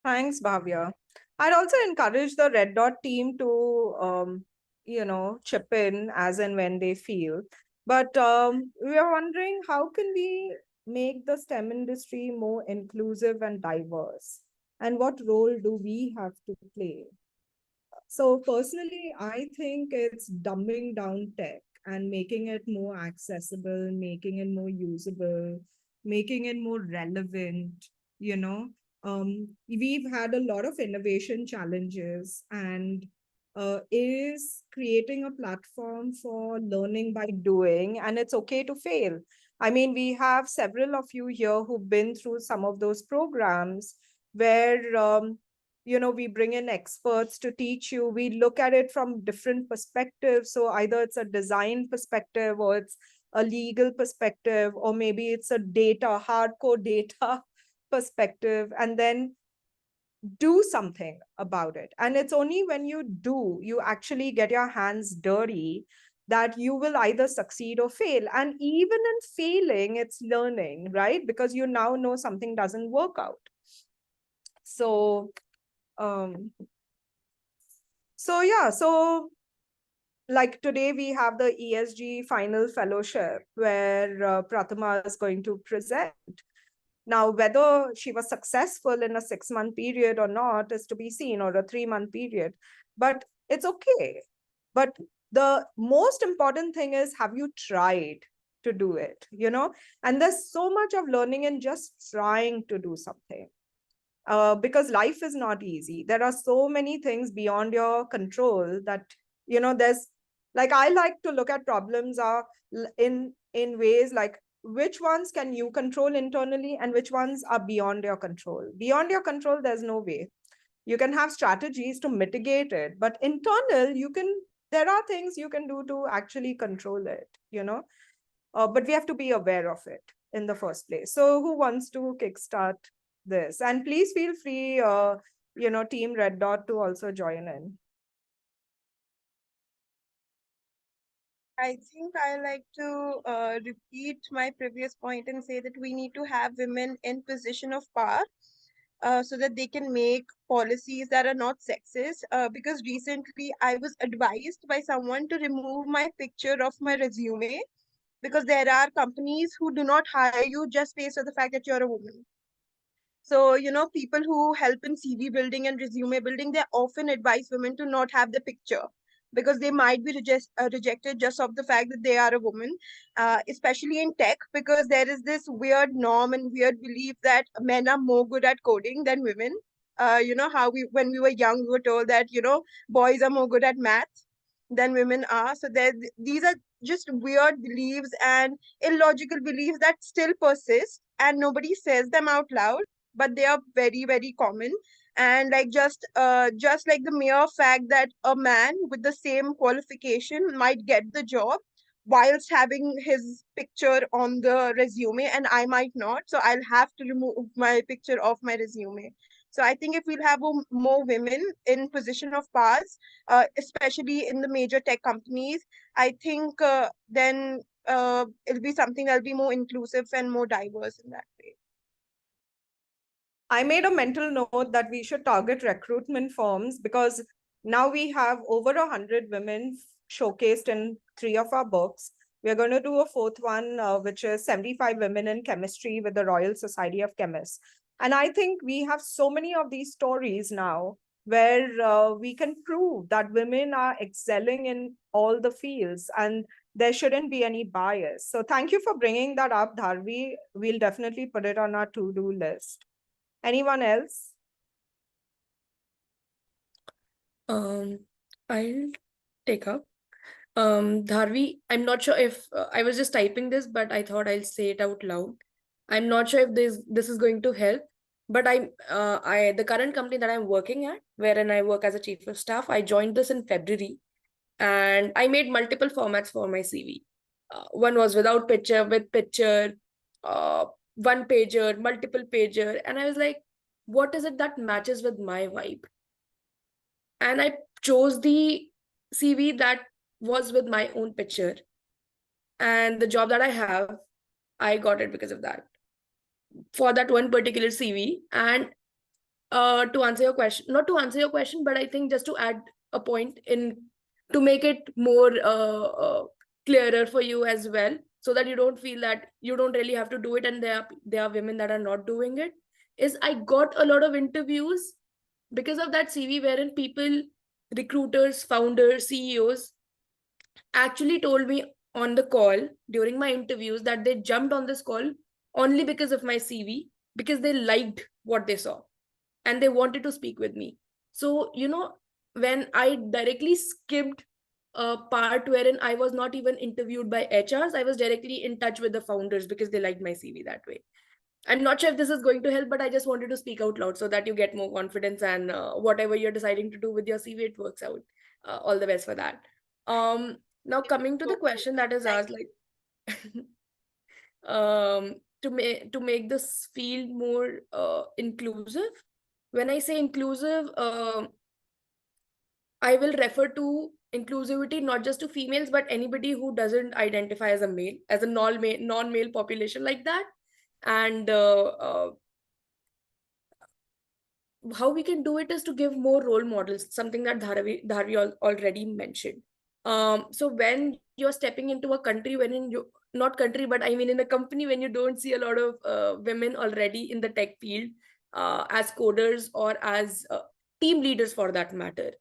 Thanks, Bhavya. I'd also encourage the Red Dot team to, chip in as and when they feel. But we are wondering, how can we make the STEM industry more inclusive and diverse? And what role do we have to play? So personally, I think it's dumbing down tech and making it more accessible, making it more usable, making it more relevant, you know. We've had a lot of innovation challenges, and is creating a platform for learning by doing, and it's okay to fail. I mean, we have several of you here who've been through some of those programs where we bring in experts to teach you. We look at it from different perspectives. So either it's a design perspective, or it's a legal perspective, or maybe it's a hardcore data perspective, and then do something about it. And it's only when you actually get your hands dirty, that you will either succeed or fail. And even in failing, it's learning, right? Because you now know something doesn't work out. So so like today we have the ESG final fellowship where Prathama is going to present. Now, whether she was successful in a 6-month period or not is to be seen, or a 3-month period, but it's okay. But the most important thing is, have you tried to do it? And there's so much of learning in just trying to do something. Because life is not easy. There are so many things beyond your control that, there's, like, I like to look at problems are in ways like, which ones can you control internally and which ones are beyond your control. Beyond your control, there's no way. You can have strategies to mitigate it, but internal, there are things you can do to actually control it, but we have to be aware of it in the first place. So who wants to kickstart this? And please feel free, Team Red Dot, to also join in. I think I like to repeat my previous point and say that we need to have women in position of power, so that they can make policies that are not sexist. Because recently I was advised by someone to remove my picture of my resume, because there are companies who do not hire you just based on the fact that you're a woman. So, people who help in CV building and resume building, they often advise women to not have the picture, because they might be rejected just of the fact that they are a woman, especially in tech, because there is this weird norm and weird belief that men are more good at coding than women. You know how when we were young, we were told that, you know, boys are more good at math than women are. So these are just weird beliefs and illogical beliefs that still persist, and nobody says them out loud, but they are very, very common. And like just like the mere fact that a man with the same qualification might get the job whilst having his picture on the resume, and I might not, so I'll have to remove my picture off my resume. So I think if we'll have more women in position of powers, especially in the major tech companies, I think then it'll be something that'll be more inclusive and more diverse in that way. I made a mental note that we should target recruitment firms, because now we have over 100 women showcased in 3 of our books. We're going to do a 4th one, which is 75 women in chemistry with the Royal Society of Chemists. And I think we have so many of these stories now where we can prove that women are excelling in all the fields and there shouldn't be any bias. So thank you for bringing that up, Dhari. We'll definitely put it on our to-do list. Anyone else? I'll take up. Dharvi, I'm not sure if I was just typing this, but I thought I'll say it out loud. I'm not sure if this is going to help, but the current company that I'm working at, wherein I work as a chief of staff, I joined this in February, and I made multiple formats for my CV. One was without picture, with picture, one pager, multiple pager, and I was like, what is it that matches with my vibe? And I chose the CV that was with my own picture. And the job that I have, I got it because of that. For that one particular CV. And to answer your question, not to answer your question, but I think just to add a point in to make it more clearer for you as well, so that you don't feel that you don't really have to do it and there are women that are not doing it, is I got a lot of interviews because of that CV, wherein people, recruiters, founders, CEOs actually told me on the call during my interviews that they jumped on this call only because of my CV, because they liked what they saw and they wanted to speak with me. So, you know, when I directly skipped a part wherein I was not even interviewed by HRs, I was directly in touch with the founders because they liked my CV that way. I'm not sure if this is going to help, but I just wanted to speak out loud so that you get more confidence, and whatever you're deciding to do with your CV, it works out. All the best for that. Now coming to the question that is asked, like, to make this field more inclusive. When I say inclusive, I will refer to inclusivity not just to females, but anybody who doesn't identify as a male, as a non-male population like that. And how we can do it is to give more role models, something that Dharvi already mentioned. So when you're stepping into a country, not country, but I mean in a company, when you don't see a lot of women already in the tech field as coders or as team leaders for that matter,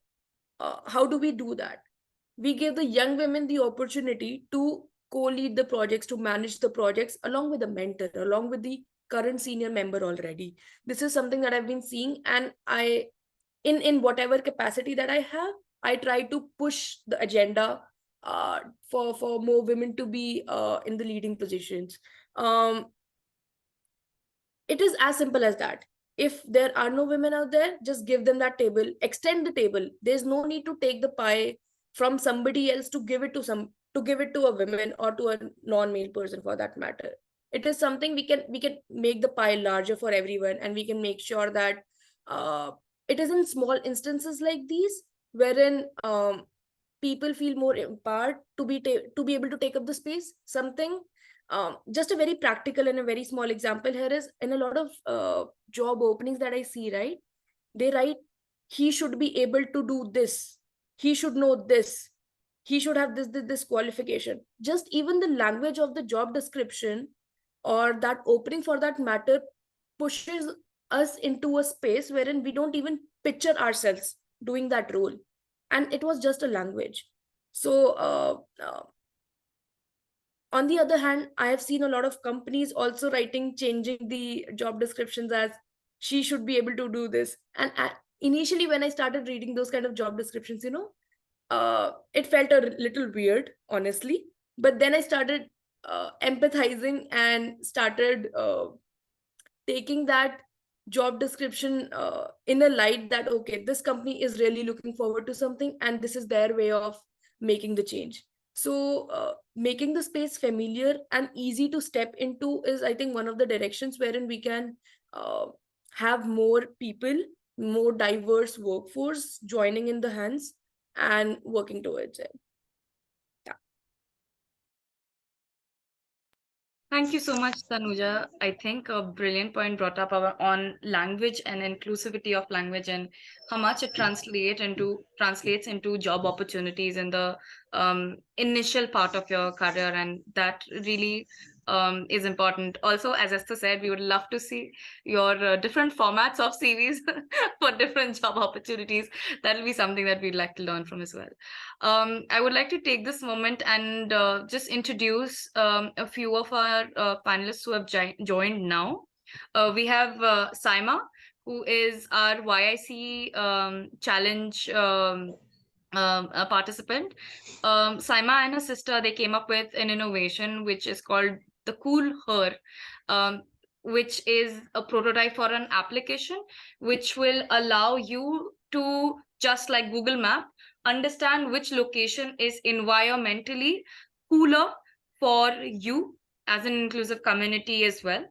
how do we do that? We give the young women the opportunity to co-lead the projects, to manage the projects along with a mentor, along with the current senior member already. This is something that I've been seeing, and in whatever capacity that I have, I try to push the agenda for more women to be in the leading positions. It is as simple as that. If there are no women out there, just give them that table, extend the table. There's no need to take the pie from somebody else to give it to a woman or to a non-male person for that matter. It is something we can make the pie larger for everyone, and we can make sure that it is in small instances like these wherein people feel more empowered to be able to take up the space. Something just a very practical and a very small example here is, in a lot of job openings that I see, right, they write, he should be able to do this, he should know this, he should have this qualification. Just even the language of the job description or that opening for that matter pushes us into a space wherein we don't even picture ourselves doing that role. and it was just a language. So on the other hand, I have seen a lot of companies also changing the job descriptions as she should be able to do this. And initially, when I started reading those kind of job descriptions, it felt a little weird, honestly. But then I started empathizing and started taking that job description in a light that, okay, this company is really looking forward to something, and this is their way of making the change. So making the space familiar and easy to step into is, I think, one of the directions wherein we can have more people, more diverse workforce joining in the hands and working towards it. Thank you so much, Tanuja. I think a brilliant point brought up on language and inclusivity of language and how much it translates into job opportunities in the initial part of your career, and that really is important. Also, as Esther said, we would love to see your different formats of CVs for different job opportunities. That will be something that we'd like to learn from as well. I would like to take this moment and just introduce a few of our panelists who have joined now. We have Saima, who is our YIC challenge a participant. Saima and her sister, they came up with an innovation which is called the Cool Her, which is a prototype for an application which will allow you to, just like Google Map, understand which location is environmentally cooler for you as an inclusive community as well,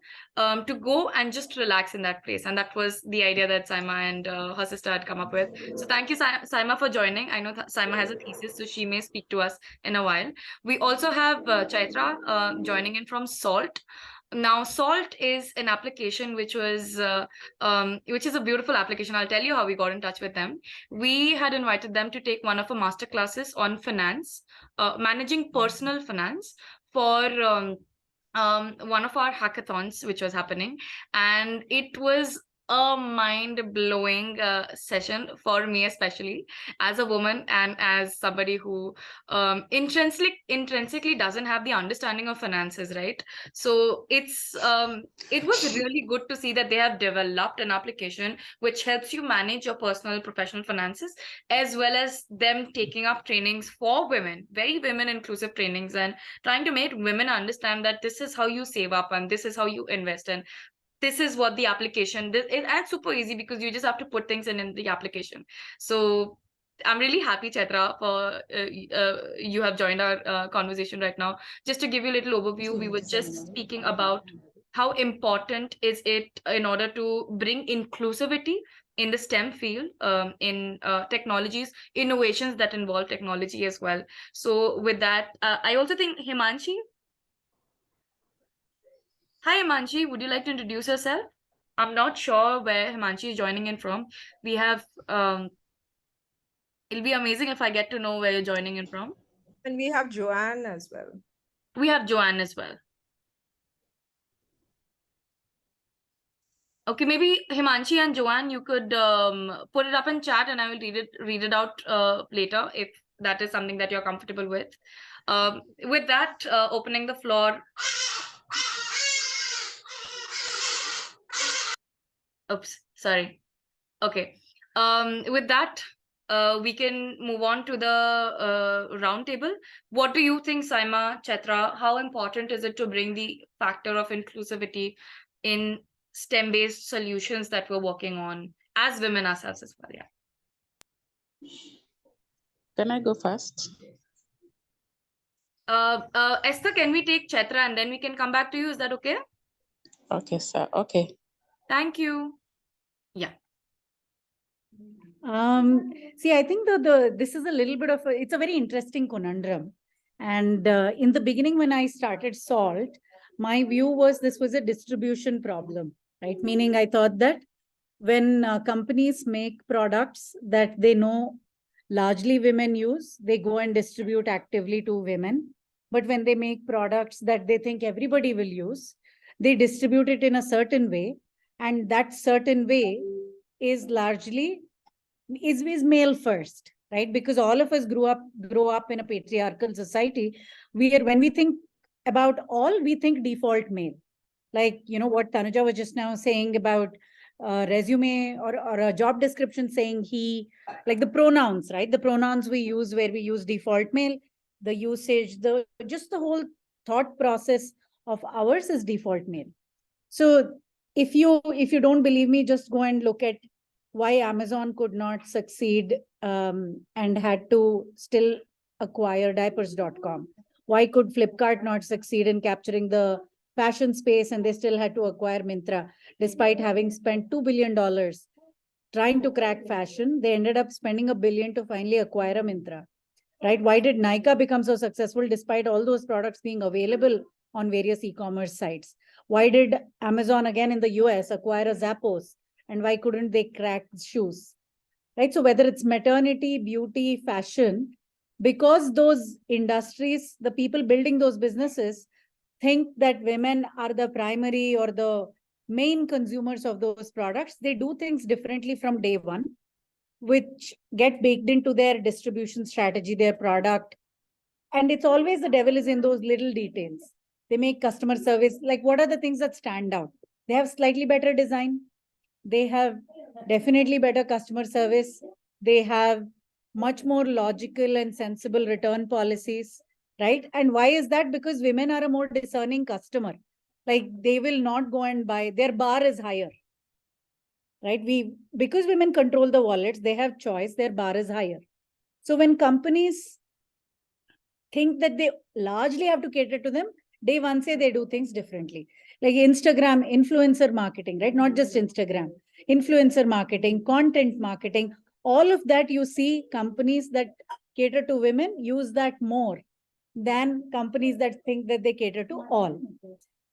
to go and just relax in that place. And that was the idea that Saima and her sister had come up with. So thank you, Saima, for joining. I know Saima has a thesis, so she may speak to us in a while. We also have Chaitra joining in from SALT. Now, SALT is an application which is a beautiful application. I'll tell you how we got in touch with them. We had invited them to take one of our master classes on finance, managing personal finance, for one of our hackathons, which was happening. And it was a mind-blowing session for me, especially as a woman and as somebody who intrinsically doesn't have the understanding of finances, right? So it was really good to see that they have developed an application which helps you manage your personal professional finances, as well as them taking up trainings for women, very women inclusive trainings, and trying to make women understand that this is how you save up and this is how you invest, and this is what the application, and super easy because you just have to put things in the application. So I'm really happy, Chaitra, for you have joined our conversation right now. Just to give you a little overview, we were just speaking about how important is it in order to bring inclusivity in the STEM field, in technologies, innovations that involve technology as well. So with that, I also think Himanshi. Hi, Himanshi, would you like to introduce yourself? I'm not sure where Himanshi is joining in from. We have, it'll be amazing if I get to know where you're joining in from. And we have Joanne as well. We have Joanne as well. Okay, maybe Himanshi and Joanne, you could put it up in chat and I will read it out later if that is something that you're comfortable with. With that, opening the floor. Oops, sorry. Okay. With that, we can move on to the round table. What do you think, Saima, Chaitra? How important is it to bring the factor of inclusivity in STEM-based solutions that we're working on as women ourselves as well? Yeah. Can I go first? Esther, can we take Chaitra and then we can come back to you? Is that okay? Okay, sir. Okay. Thank you. Yeah. See, I think this is a little bit of it's a very interesting conundrum. And in the beginning, when I started SALT, my view was this was a distribution problem, right? Meaning I thought that when companies make products that they know largely women use, they go and distribute actively to women. But when they make products that they think everybody will use, they distribute it in a certain way. And that certain way is largely is male first. right? Because all of us grow up in a patriarchal society where when we think about all, we think default male. Like, what Tanuja was just now saying about resume or a job description saying he, like the pronouns, right? The pronouns we use where we use default male, the usage, just the whole thought process of ours is default male. So if you don't believe me, just go and look at why Amazon could not succeed and had to still acquire diapers.com. Why could Flipkart not succeed in capturing the fashion space and they still had to acquire Myntra despite having spent $2 billion trying to crack fashion? They ended up spending $1 billion to finally acquire a Myntra, right? Why did Nykaa become so successful despite all those products being available on various e-commerce sites? Why did Amazon again in the US acquire a Zappos? And why couldn't they crack shoes? Right? So whether it's maternity, beauty, fashion, because those industries, the people building those businesses think that women are the primary or the main consumers of those products, they do things differently from day one, which get baked into their distribution strategy, their product. And it's always the devil is in those little details. They make customer service, like what are the things that stand out? They have slightly better design. They have definitely better customer service. They have much more logical and sensible return policies, right? And why is that? Because women are a more discerning customer. Like they will not go and buy, their bar is higher, right? Because women control the wallets, they have choice, their bar is higher. So when companies think that they largely have to cater to them, day one say they do things differently. Like Instagram, influencer marketing, right? Not just Instagram, influencer marketing, content marketing, all of that you see companies that cater to women use that more than companies that think that they cater to all.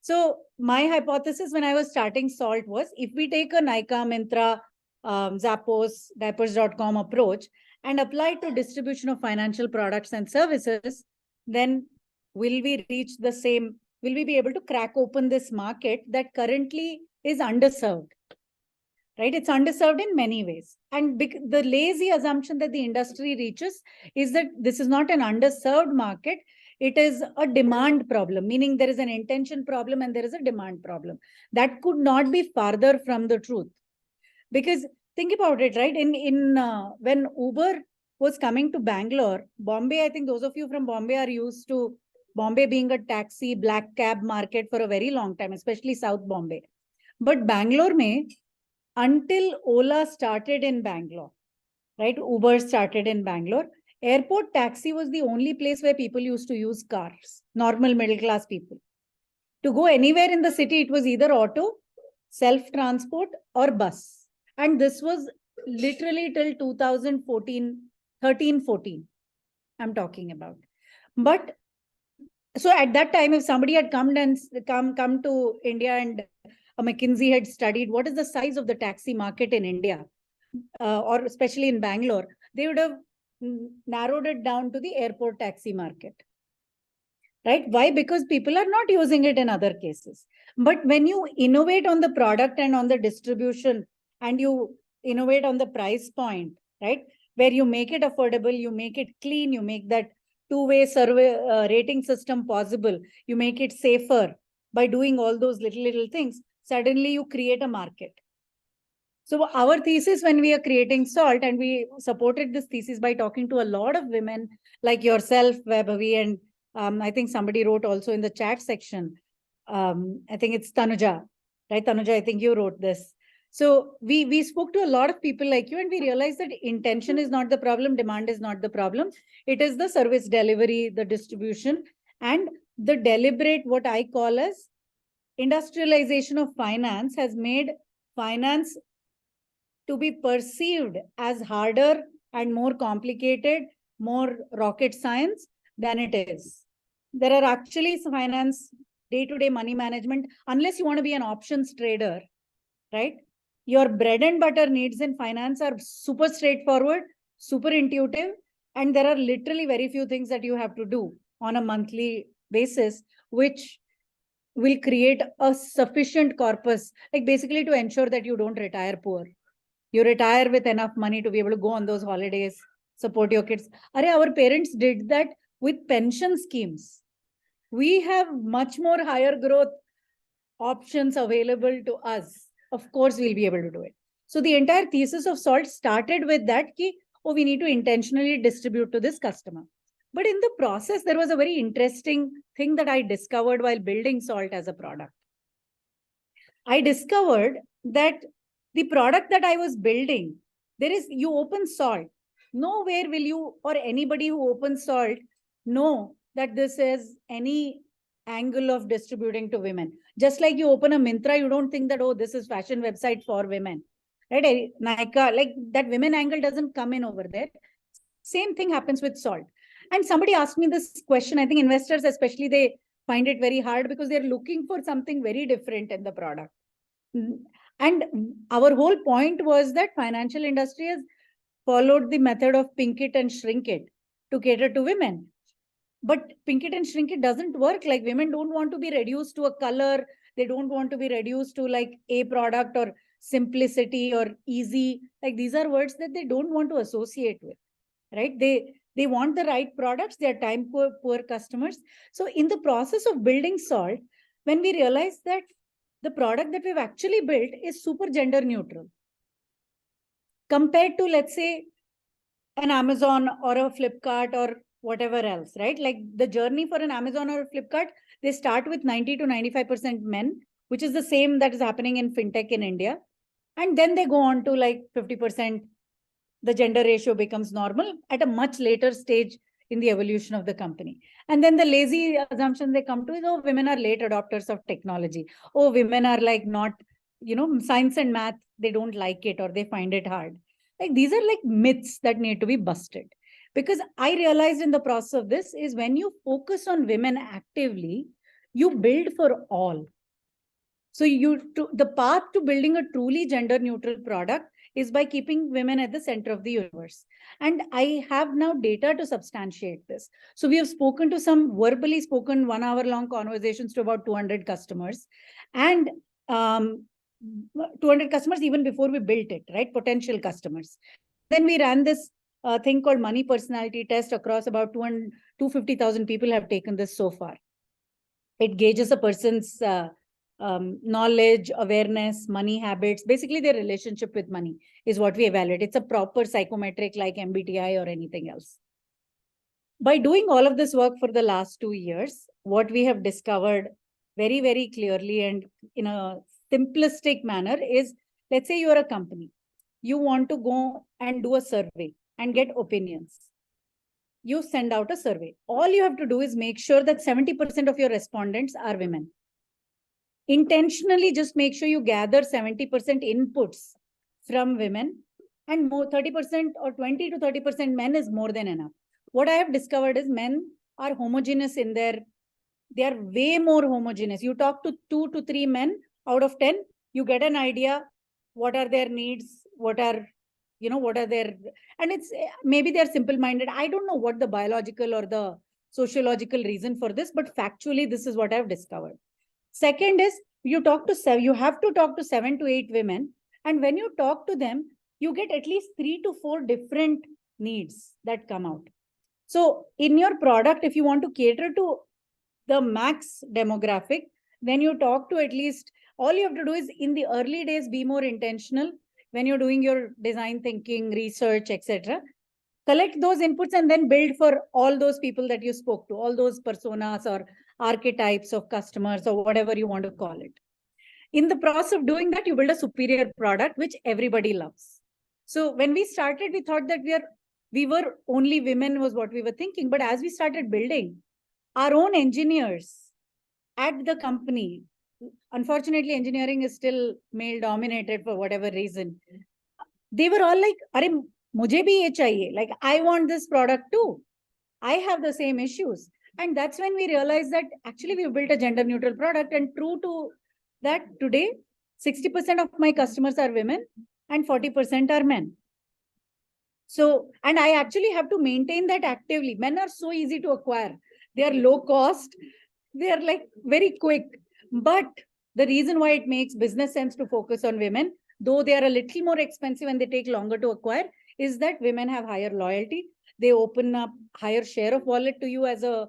So my hypothesis when I was starting Salt was, if we take a Nykaa, Myntra, Zappos, diapers.com approach and apply it to distribution of financial products and services, then will we reach the same, will we be able to crack open this market that currently is underserved, right? It's underserved in many ways. And the lazy assumption that the industry reaches is that this is not an underserved market. It is a demand problem, meaning there is an intention problem and there is a demand problem. That could not be farther from the truth. Because think about it, right? When Uber was coming to Bangalore, Bombay, I think those of you from Bombay are used to Bombay being a taxi, black cab market for a very long time, especially South Bombay. But Bangalore mein, until Ola started in Bangalore, right? Uber started in Bangalore. Airport taxi was the only place where people used to use cars, normal middle class people. To go anywhere in the city, it was either auto, self-transport or bus. And this was literally till 2014, 13, 14, I'm talking about. But so at that time, if somebody had come to India and a McKinsey had studied what is the size of the taxi market in India, or especially in Bangalore, they would have narrowed it down to the airport taxi market. Right? Why? Because people are not using it in other cases. But when you innovate on the product and on the distribution and you innovate on the price point, right? Where you make it affordable, you make it clean, you make that two-way survey rating system possible, you make it safer by doing all those little things, suddenly you create a market. So our thesis when we are creating Salt, and we supported this thesis by talking to a lot of women like yourself, Vaibhavi, and I think somebody wrote also in the chat section. I think it's Tanuja, right? Tanuja, I think you wrote this. So we spoke to a lot of people like you, and we realized that intention is not the problem, demand is not the problem. It is the service delivery, the distribution, and the deliberate, what I call as industrialization of finance has made finance to be perceived as harder and more complicated, more rocket science than it is. There are actually finance, day-to-day money management, unless you want to be an options trader, right? Your bread and butter needs in finance are super straightforward, super intuitive, and there are literally very few things that you have to do on a monthly basis, which will create a sufficient corpus, like basically to ensure that you don't retire poor. You retire with enough money to be able to go on those holidays, support your kids. Our parents did that with pension schemes. We have much more higher growth options available to us. Of course, we'll be able to do it. So the entire thesis of Salt started with that, we need to intentionally distribute to this customer. But in the process, there was a very interesting thing that I discovered while building Salt as a product. I discovered that the product that I was building, you open Salt. Nowhere will you or anybody who opens Salt know that this is any angle of distributing to women. Just like you open a Myntra, you don't think that, oh, this is fashion website for women. Right? Nika, like that women angle doesn't come in over there. Same thing happens with Salt. And somebody asked me this question. I think investors especially, they find it very hard because they're looking for something very different in the product. And our whole point was that financial industry has followed the method of pink it and shrink it to cater to women. But pink it and shrink it doesn't work. Like women don't want to be reduced to a color. They don't want to be reduced to like a product or simplicity or easy. Like these are words that they don't want to associate with, right? They want the right products. They're time poor customers. So in the process of building Salt, when we realized that the product that we've actually built is super gender neutral compared to, let's say, an Amazon or a Flipkart or whatever else, right? Like the journey for an Amazon or a Flipkart, they start with 90 to 95% men, which is the same that is happening in fintech in India. And then they go on to like 50%, the gender ratio becomes normal at a much later stage in the evolution of the company. And then the lazy assumption they come to is, oh, women are late adopters of technology. Oh, women are like not, science and math, they don't like it or they find it hard. Like these are like myths that need to be busted. Because I realized in the process of this is when you focus on women actively, you build for all. So the path to building a truly gender neutral product is by keeping women at the center of the universe. And I have now data to substantiate this. So we have spoken to some verbally spoken 1 hour long conversations to about 200 customers and 200 customers even before we built it, right? Potential customers. Then we ran this thing called money personality test across about 250,000 people have taken this so far. It gauges a person's knowledge, awareness, money habits, basically their relationship with money is what we evaluate. It's a proper psychometric like MBTI or anything else. By doing all of this work for the last 2 years, what we have discovered very, very clearly and in a simplistic manner is, let's say you're a company. You want to go and do a survey and get opinions. You send out a survey. All you have to do is make sure that 70% of your respondents are women. Intentionally just make sure you gather 70% inputs from women and more 30% or 20 to 30% men is more than enough. What I have discovered is men are homogeneous in they are way more homogeneous. You talk to 2 to 3 men out of 10, you get an idea what are their needs, what are their, and it's maybe they're simple-minded. I don't know what the biological or the sociological reason for this, but factually, this is what I've discovered. Second is you have to talk to 7 to 8 women. And when you talk to them, you get at least 3 to 4 different needs that come out. So in your product, if you want to cater to the max demographic, then you talk to at least, all you have to do is in the early days, be more intentional when you're doing your design thinking, research, etc. Collect those inputs and then build for all those people that you spoke to, all those personas or archetypes of customers or whatever you want to call it. In the process of doing that, you build a superior product, which everybody loves. So when we started, we thought that we were only women was what we were thinking. But as we started building, our own engineers at the company, unfortunately, engineering is still male dominated for whatever reason. They were all like, "Arey, mujhe bhi ye chahiye. Like, I want this product too. I have the same issues." And that's when we realized that actually we built a gender neutral product. And true to that, today, 60% of my customers are women and 40% are men. So, and I actually have to maintain that actively. Men are so easy to acquire. They are low cost. They are like very quick. But the reason why it makes business sense to focus on women, though they are a little more expensive and they take longer to acquire, is that women have higher loyalty. They open up higher share of wallet to you as a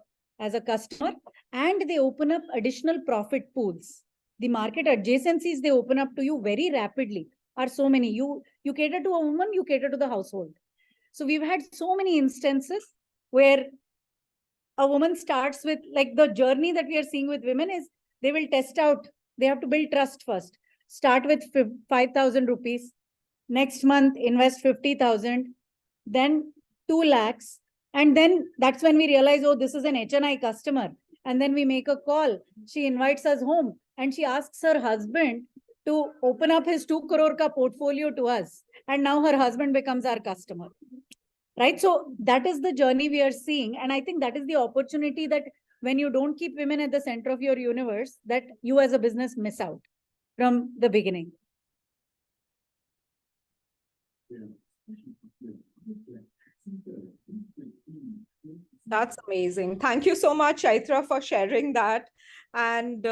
customer, and they open up additional profit pools. The market adjacencies they open up to you very rapidly are so many. You cater to a woman, you cater to the household. So we've had so many instances where a woman starts with, like, the journey that we are seeing with women is they will test out, they have to build trust first. Start with 5,000 rupees. Next month, invest 50,000, then 2 lakhs. And then that's when we realize, oh, this is an HNI customer. And then we make a call. She invites us home and she asks her husband to open up his 2 crore ka portfolio to us. And now her husband becomes our customer. Right? So that is the journey we are seeing. And I think that is the opportunity that when you don't keep women at the center of your universe, that you as a business miss out from the beginning. That's amazing. Thank you so much, Chaitra, for sharing that. And,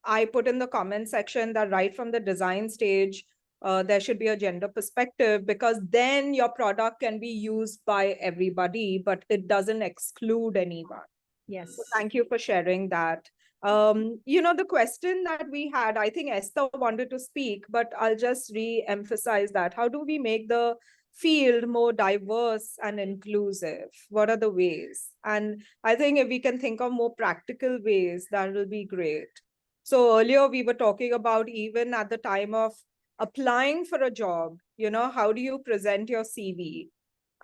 I put in the comment section that right from the design stage, there should be a gender perspective, because then your product can be used by everybody, but it doesn't exclude anyone. Yes. So thank you for sharing that. The question that we had, I think Esther wanted to speak, but I'll just re-emphasize that. How do we make the field more diverse and inclusive? What are the ways? And I think if we can think of more practical ways, that will be great. So earlier we were talking about, even at the time of applying for a job, how do you present your CV?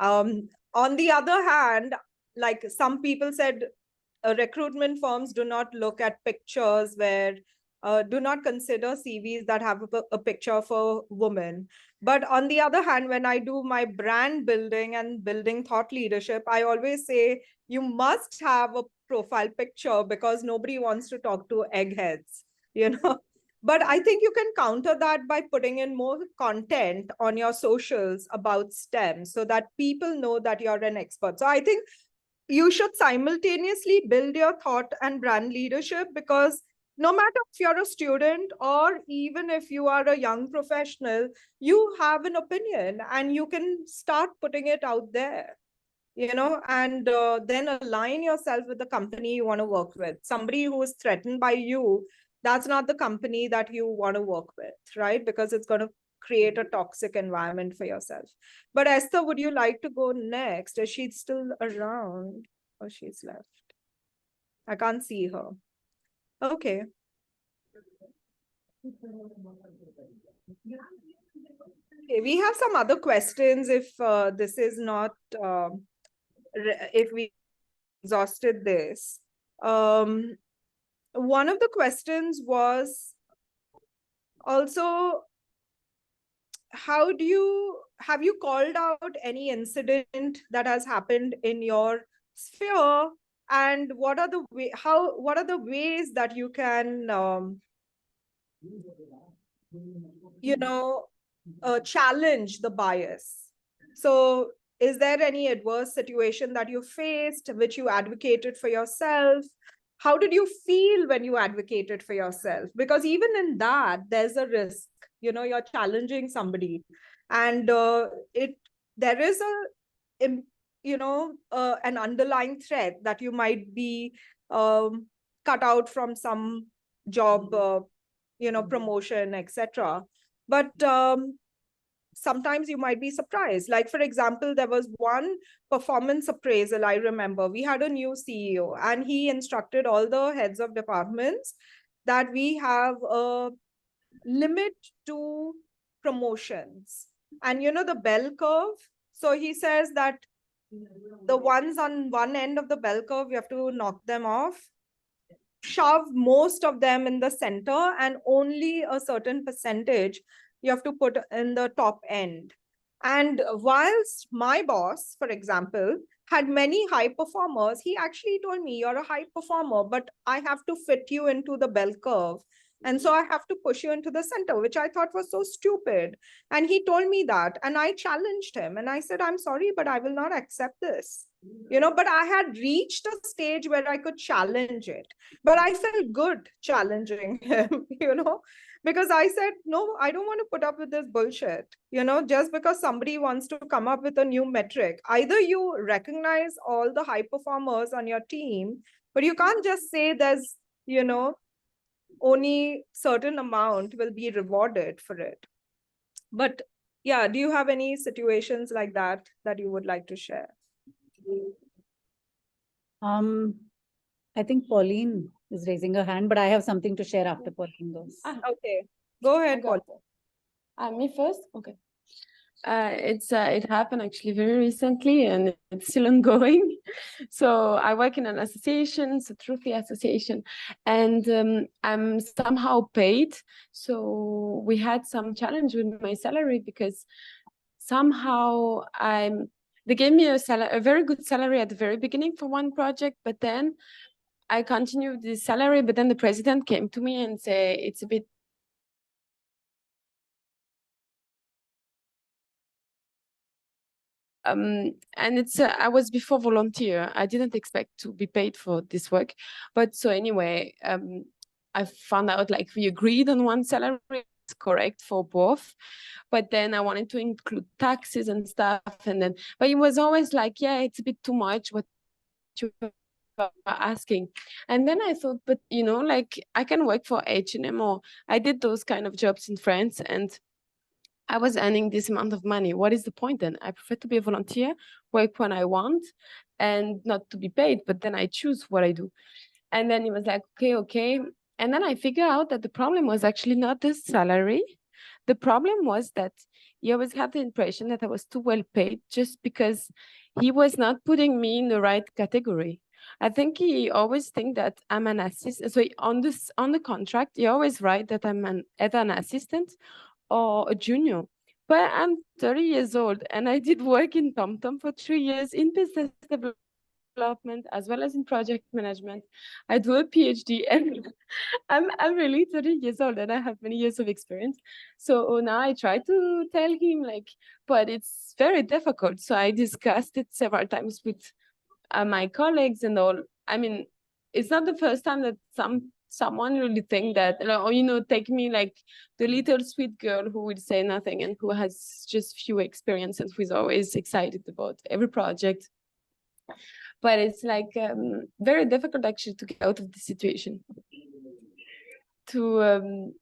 On the other hand, like some people said, recruitment firms do not look at pictures where, do not consider CVs that have a picture of a woman. But on the other hand, when I do my brand building and building thought leadership, I always say you must have a profile picture, because nobody wants to talk to eggheads, But I think you can counter that by putting in more content on your socials about STEM, so that people know that you're an expert. So I think you should simultaneously build your thought and brand leadership, because no matter if you're a student or even if you are a young professional, you have an opinion and you can start putting it out there, and then align yourself with the company you want to work with. Somebody who is threatened by you, that's not the company that you want to work with, right? Because it's going to create a toxic environment for yourself. But Esther, would you like to go next? Is she still around, or she's left? I can't see her. Okay. Okay, we have some other questions if this is not, if we exhausted this. One of the questions was also, have you called out any incident that has happened in your sphere, and what are the ways that you can challenge the bias? So is there any adverse situation that you faced which you advocated for yourself? How did you feel when you advocated for yourself? Because even in that, there's a risk. You're challenging somebody, and there is an underlying threat that you might be cut out from some job, promotion, etc. But sometimes you might be surprised. Like, for example, there was one performance appraisal, I remember. We had a new CEO, and he instructed all the heads of departments that we have a limit to promotions. And the bell curve. So he says that the ones on one end of the bell curve, you have to knock them off, shove most of them in the center, and only a certain percentage you have to put in the top end. And whilst my boss, for example, had many high performers, he actually told me, you're a high performer, but I have to fit you into the bell curve. And so I have to push you into the center, which I thought was so stupid. And he told me that, and I challenged him and I said, I'm sorry, but I will not accept this. But I had reached a stage where I could challenge it, but I felt good challenging him, Because I said, no, I don't want to put up with this bullshit. You know, just because somebody wants to come up with a new metric, either you recognize all the high performers on your team, but you can't just say there's, you know, only certain amount will be rewarded for it. But yeah, do you have any situations like that that you would like to share? I think Pauline is raising her hand, but I have something to share after Pauline goes. Okay, go ahead, Pauline. Me first? Okay. It happened actually very recently and it's still ongoing. So I work in an association, so Trophy Association, and I'm somehow paid. So we had some challenge with my salary because somehow they gave me a very good salary at the very beginning for one project, but then I continued the salary, but then the president came to me and said it's a bit and it's I was before volunteer. I didn't expect to be paid for this work, but so anyway, I found out like we agreed on one salary, it's correct for both, but then I wanted to include taxes and stuff, and then but it was always like, yeah, it's a bit too much what you are asking. And then I thought, but you know, like I can work for H&M, or I did those kind of jobs in France, and I was earning this amount of money. What is the point then? I prefer to be a volunteer, work when I want, and not to be paid, but then I choose what I do. And then it was like, okay. And then I figured out that the problem was actually not the salary. The problem was that he always had the impression that I was too well paid just because he was not putting me in the right category. I think he always think that I'm an assistant. So on the contract, he always write that I'm either an assistant or a junior. But I'm 30 years old and I did work in TomTom for 3 years in business development as well as in project management. I do a PhD and I'm really 30 years old and I have many years of experience. So now I try to tell him like, but it's very difficult. So I discussed it several times with my colleagues and all. I mean, it's not the first time that someone really think that, or you know, take me like the little sweet girl who would say nothing and who has just few experience and who is always excited about every project. But it's like very difficult actually to get out of the situation. To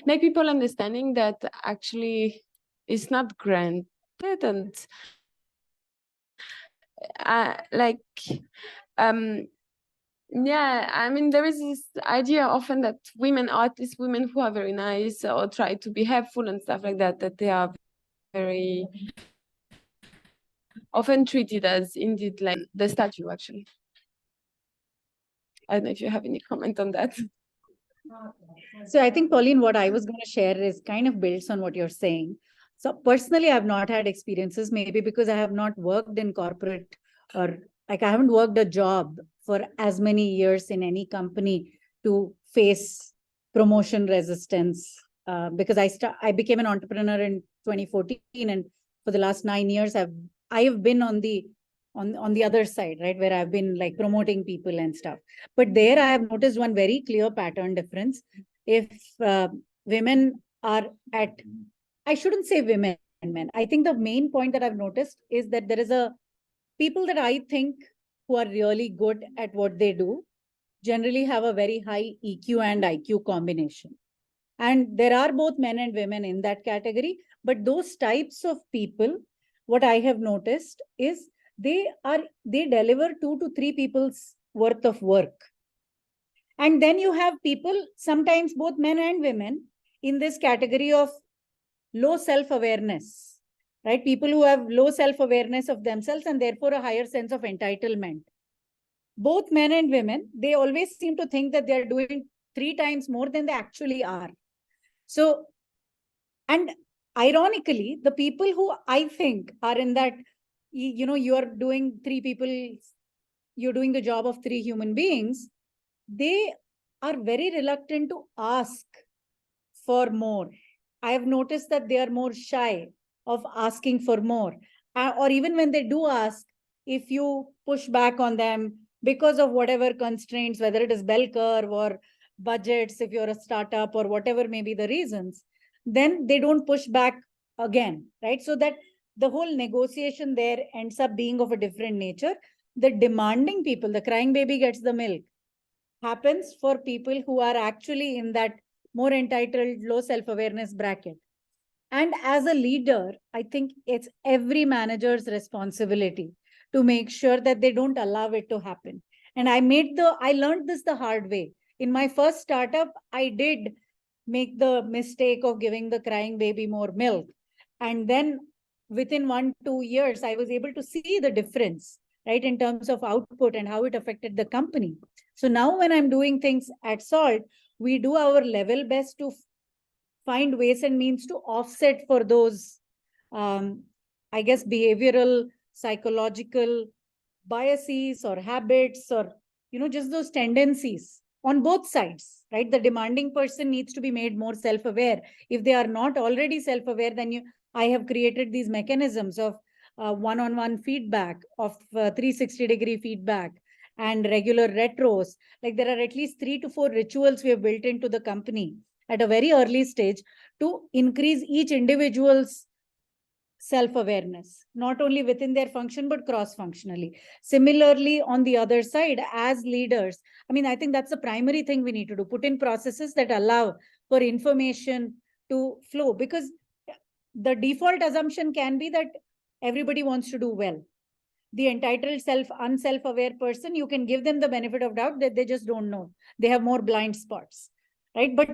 make people understanding that actually it's not granted, and yeah, I mean, there is this idea often that women, or at least women who are very nice or try to be helpful and stuff like that, that they are very often treated as indeed like the statue, actually. I don't know if you have any comment on that. So I think, Pauline, what I was going to share is kind of builds on what you're saying. So personally, I've not had experiences, maybe because I have not worked in corporate, or like I haven't worked a job for as many years in any company to face promotion resistance. Because I became an entrepreneur in 2014, and for the last 9 years, I have been on the other side, right, where I've been like promoting people and stuff. But there I have noticed one very clear pattern difference. If women are at, I shouldn't say women, men. I think the main point that I've noticed is that there is people that I think who are really good at what they do generally have a very high EQ and IQ combination. And there are both men and women in that category. But those types of people, what I have noticed is they deliver 2 to 3 people's worth of work. And then you have people, sometimes both men and women, in this category of low self-awareness, right? People who have low self-awareness of themselves and therefore a higher sense of entitlement. Both men and women, they always seem to think that they're doing 3 times more than they actually are. So, and ironically, the people who I think are in that, you know, you're doing 3 people, you're doing the job of 3 human beings, they are very reluctant to ask for more. I have noticed that they are more shy of asking for more. Or even when they do ask, if you push back on them because of whatever constraints, whether it is bell curve or budgets, if you're a startup or whatever may be the reasons, then they don't push back again, right? So that the whole negotiation there ends up being of a different nature. The demanding people, the crying baby gets the milk, happens for people who are actually in that more entitled, low self-awareness bracket. And as a leader, I think it's every manager's responsibility to make sure that they don't allow it to happen. And I learned this the hard way. In my first startup, I did make the mistake of giving the crying baby more milk. And then within 1-2 years, I was able to see the difference, right, in terms of output and how it affected the company. So now when I'm doing things at Salt, we do our level best to find ways and means to offset for those, I guess, behavioral, psychological biases or habits, or, just those tendencies on both sides, right? The demanding person needs to be made more self-aware. If they are not already self-aware, then I have created these mechanisms of one-on-one feedback, of 360-degree feedback, and regular retros. Like there are at least 3 to 4 rituals we have built into the company at a very early stage to increase each individual's self-awareness, not only within their function, but cross-functionally. Similarly, on the other side, as leaders, I think that's the primary thing we need to do, put in processes that allow for information to flow, because the default assumption can be that everybody wants to do well. The entitled unself-aware person, you can give them the benefit of doubt that they just don't know. They have more blind spots, right? But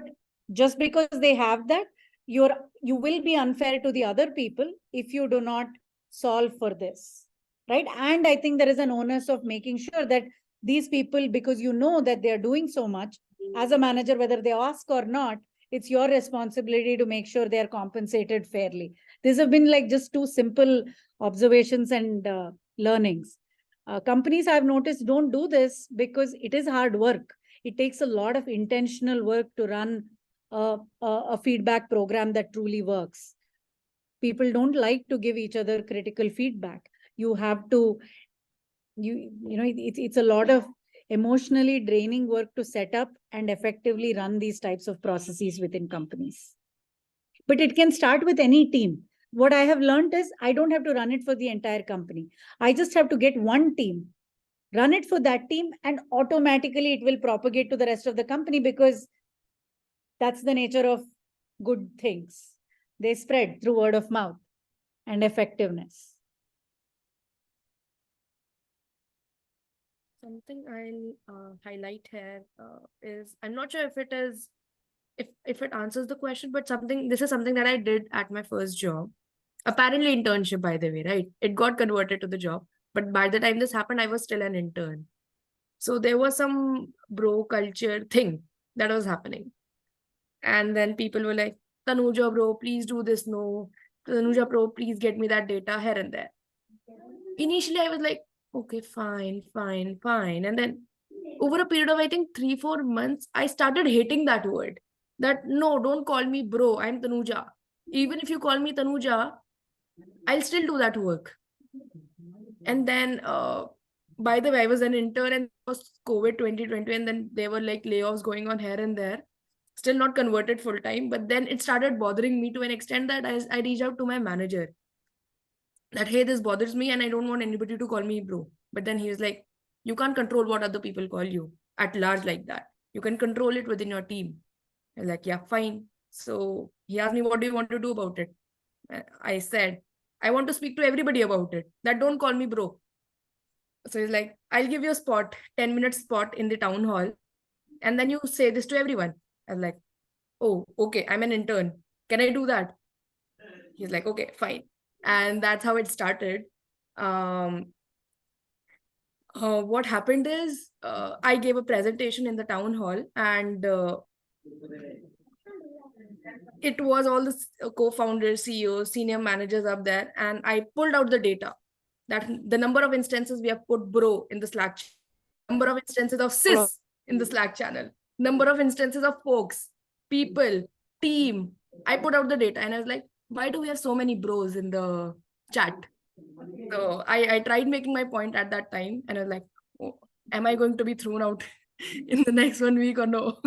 just because they have that, you will be unfair to the other people if you do not solve for this, right? And I think there is an onus of making sure that these people, because you know that they are doing so much, as a manager, whether they ask or not, it's your responsibility to make sure they are compensated fairly. These have been like just 2 simple observations and learnings. Companies I've noticed don't do this because it is hard work. It takes a lot of intentional work to run a feedback program that truly works. People don't like to give each other critical feedback. You have to, it's a lot of emotionally draining work to set up and effectively run these types of processes within companies. But it can start with any team. What I have learned is I don't have to run it for the entire company. I just have to get one team, run it for that team, and automatically it will propagate to the rest of the company, because that's the nature of good things. They spread through word of mouth and effectiveness. Something I'll highlight here is, I'm not sure if it is, if it answers the question, but this is something that I did at my first job. Apparently internship, by the way, right? It got converted to the job. But by the time this happened, I was still an intern. So there was some bro culture thing that was happening. And then people were like, Tanuja bro, please do this. No. Tanuja bro, please get me that data here and there. Initially, I was like, okay, fine. And then over a period of, I think, 3-4 months, I started hating that word. That, no, don't call me bro, I'm Tanuja. Even if you call me Tanuja, I'll still do that work. And then, by the way, I was an intern and it was COVID 2020, and then there were like layoffs going on here and there. Still not converted full time, but then it started bothering me to an extent that I reached out to my manager that, hey, this bothers me and I don't want anybody to call me bro. But then he was like, you can't control what other people call you at large like that. You can control it within your team. I was like, yeah, fine. So he asked me, what do you want to do about it? I said, I want to speak to everybody about it. That don't call me bro. So he's like, I'll give you a spot, 10-minute spot in the town hall. And then you say this to everyone. I was like, oh, okay, I'm an intern. Can I do that? He's like, okay, fine. And that's how it started. What happened is I gave a presentation in the town hall, and it was all the co-founders, CEOs, senior managers up there. And I pulled out the data that the number of instances we have put bro in the Slack, number of instances of sis in the Slack channel, number of instances of folks, people, team. I put out the data and I was like, why do we have so many bros in the chat? So I tried making my point at that time, and I was like, oh, am I going to be thrown out in the next 1 week or no.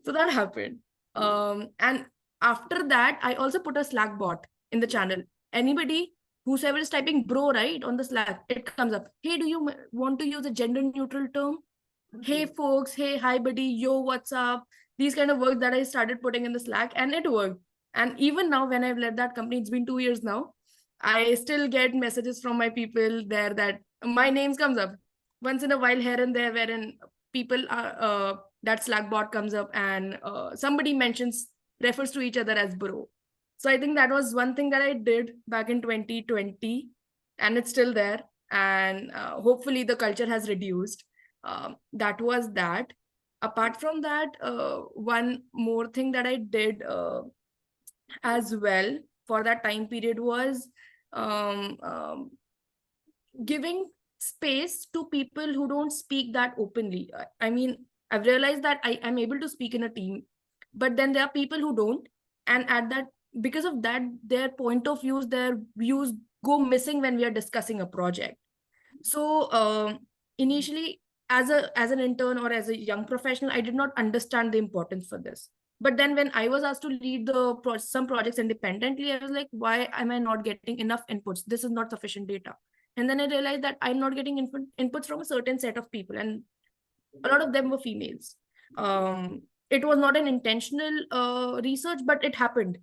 So that happened. And after that, I also put a Slack bot in the channel. Anybody, whosoever is typing bro, right, on the Slack, it comes up. Hey, do you want to use a gender neutral term? Hey folks, hey, hi buddy, yo, what's up? These kind of work that I started putting in the Slack, and it worked. And even now, when I've led that company, it's been 2 years now, I still get messages from my people there that my names comes up once in a while here and there, wherein people are that Slack bot comes up and somebody refers to each other as bro. So I think that was one thing that I did back in 2020, and it's still there. And hopefully the culture has reduced. That was that. Apart from that, one more thing that I did as well for that time period was um, um, giving space to people who don't speak that openly. I mean, I've realized that I am able to speak in a team, but then there are people who don't. And at that, because of that, their point of views, their views go missing when we are discussing a project. So initially, as an intern or as a young professional, I did not understand the importance for this. But then when I was asked to lead some projects independently, I was like, why am I not getting enough inputs? This is not sufficient data. And then I realized that I'm not getting inputs from a certain set of people, and a lot of them were females. It was not an intentional research, but it happened.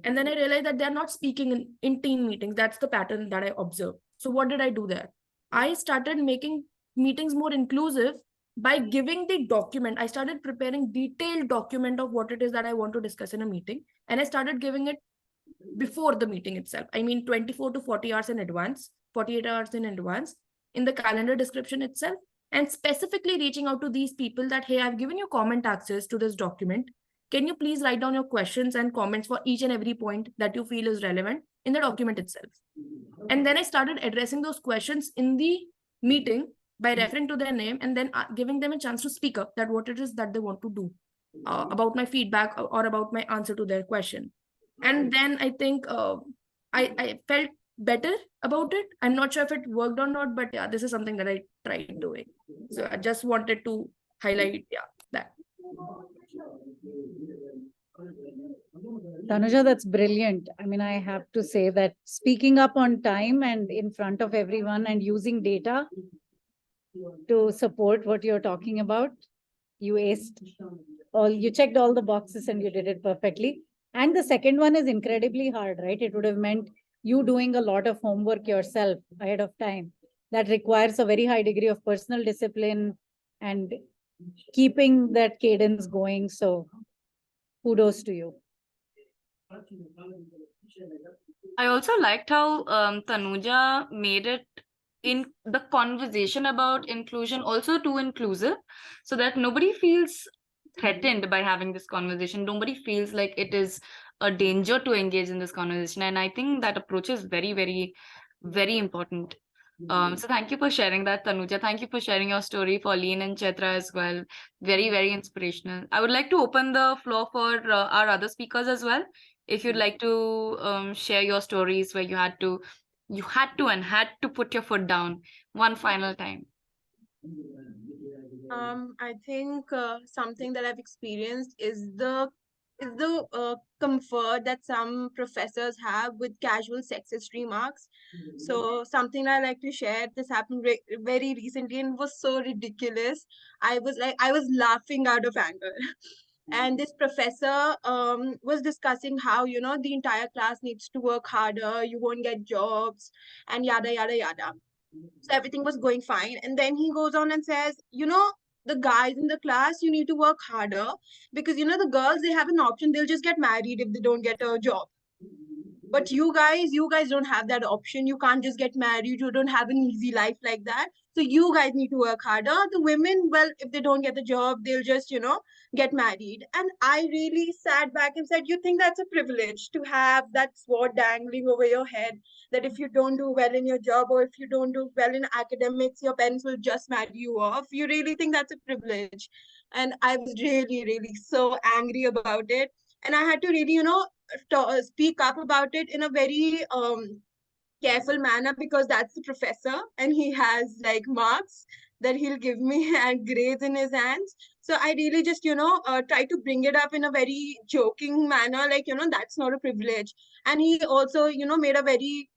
And then I realized that they're not speaking in team meetings. That's the pattern that I observed. So what did I do there? I started making meetings more inclusive by giving the document. I started preparing detailed document of what it is that I want to discuss in a meeting. And I started giving it before the meeting itself. I mean, 24 to 40 hours in advance, 48 hours in advance, in the calendar description itself, and specifically reaching out to these people that, hey, I've given you comment access to this document. Can you please write down your questions and comments for each and every point that you feel is relevant in the document itself? And then I started addressing those questions in the meeting by referring to their name and then giving them a chance to speak up that what it is that they want to do about my feedback or about my answer to their question. And then I think I felt better about it. I'm not sure if it worked or not, but yeah, this is something that I tried doing. So I just wanted to highlight, yeah, that. Tanuja, that's brilliant. I mean, I have to say that speaking up on time and in front of everyone and using data to support what you're talking about, you aced you checked all the boxes and you did it perfectly. And the second one is incredibly hard, right? It would have meant you doing a lot of homework yourself ahead of time. That requires a very high degree of personal discipline and keeping that cadence going. So kudos to you. I also liked how Tanuja made it in the conversation about inclusion also too inclusive, so that nobody feels threatened by having this conversation. Nobody feels like it is a danger to engage in this conversation. And I think that approach is very, very, very important. So thank you for sharing that, Tanuja. Thank you for sharing your story, Pauline and Chaitra as well. Very, very inspirational. I would like to open the floor for our other speakers as well. If you'd like to share your stories where you had to and had to put your foot down one final time. I think something that I've experienced is the comfort that some professors have with casual sexist remarks. So something I like to share. This happened very recently and was so ridiculous. I was laughing out of anger. And this professor was discussing how the entire class needs to work harder. You won't get jobs, and yada yada yada. So everything was going fine. And then he goes on and says, the guys in the class, you need to work harder because, the girls, they have an option. They'll just get married if they don't get a job. But you guys don't have that option. You can't just get married. You don't have an easy life like that. So you guys need to work harder. The women, well, if they don't get the job, they'll just, get married. And I really sat back and said, you think that's a privilege to have that sword dangling over your head, that if you don't do well in your job or if you don't do well in academics, your parents will just marry you off? You really think that's a privilege? And I was really, really so angry about it. And I had to really, speak up about it in a very careful manner because that's the professor and he has like marks. that he'll give me and grades in his hands. So I really just, try to bring it up in a very joking manner, like, that's not a privilege. And he also, made a very,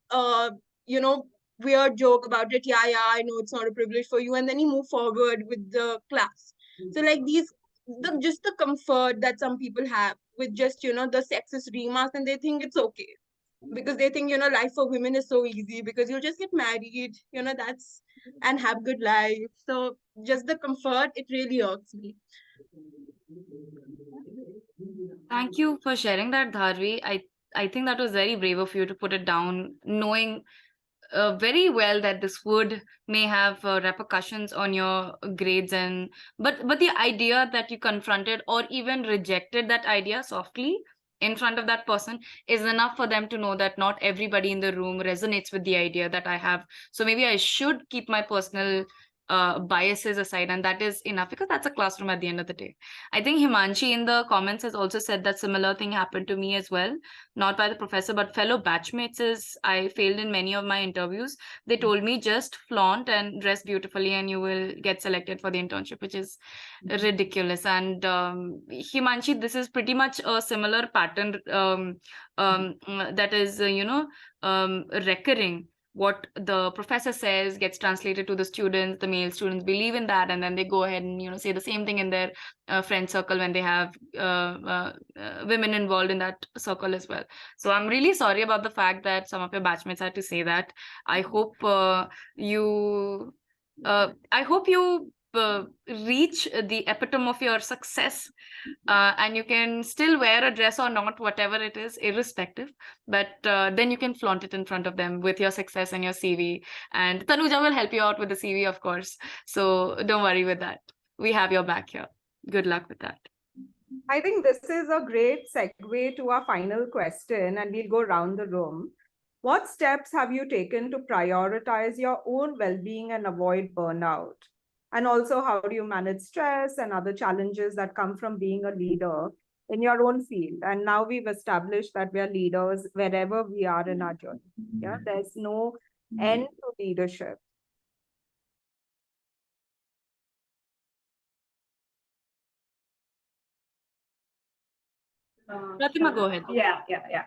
weird joke about it. Yeah, I know it's not a privilege for you. And then he moved forward with the class. So like just the comfort that some people have with just, the sexist remarks, and they think it's okay because they think, life for women is so easy because you just get married, and have good life. So just the comfort, it really irks me. Thank you for sharing that, Dharvi. I think that was very brave of you to put it down, knowing very well that this may have repercussions on your grades, but the idea that you confronted or even rejected that idea softly in front of that person is enough for them to know that not everybody in the room resonates with the idea that I have. So maybe I should keep my personal biases aside, and that is enough because that's a classroom at the end of the day. I think Himanshi in the comments has also said that similar thing happened to me as well, not by the professor but fellow batchmates. As I failed in many of my interviews, they told me just flaunt and dress beautifully and you will get selected for the internship, which is ridiculous. And Himanshi, this is pretty much a similar pattern that is recurring. What the professor says gets translated to the students. The male students believe in that, and then they go ahead and say the same thing in their friend circle when they have women involved in that circle as well. So I'm really sorry about the fact that some of your batchmates had to say that. I hope you reach the epitome of your success, and you can still wear a dress or not, whatever it is, irrespective. But then you can flaunt it in front of them with your success and your CV. And Tanuja will help you out with the CV, of course. So don't worry with that. We have your back here. Good luck with that. I think this is a great segue to our final question, and we'll go around the room. What steps have you taken to prioritize your own well-being and avoid burnout? And also, how do you manage stress and other challenges that come from being a leader in your own field? And now we've established that we are leaders wherever we are in our journey. Yeah, there's no end to leadership. Pratima, go ahead. Yeah.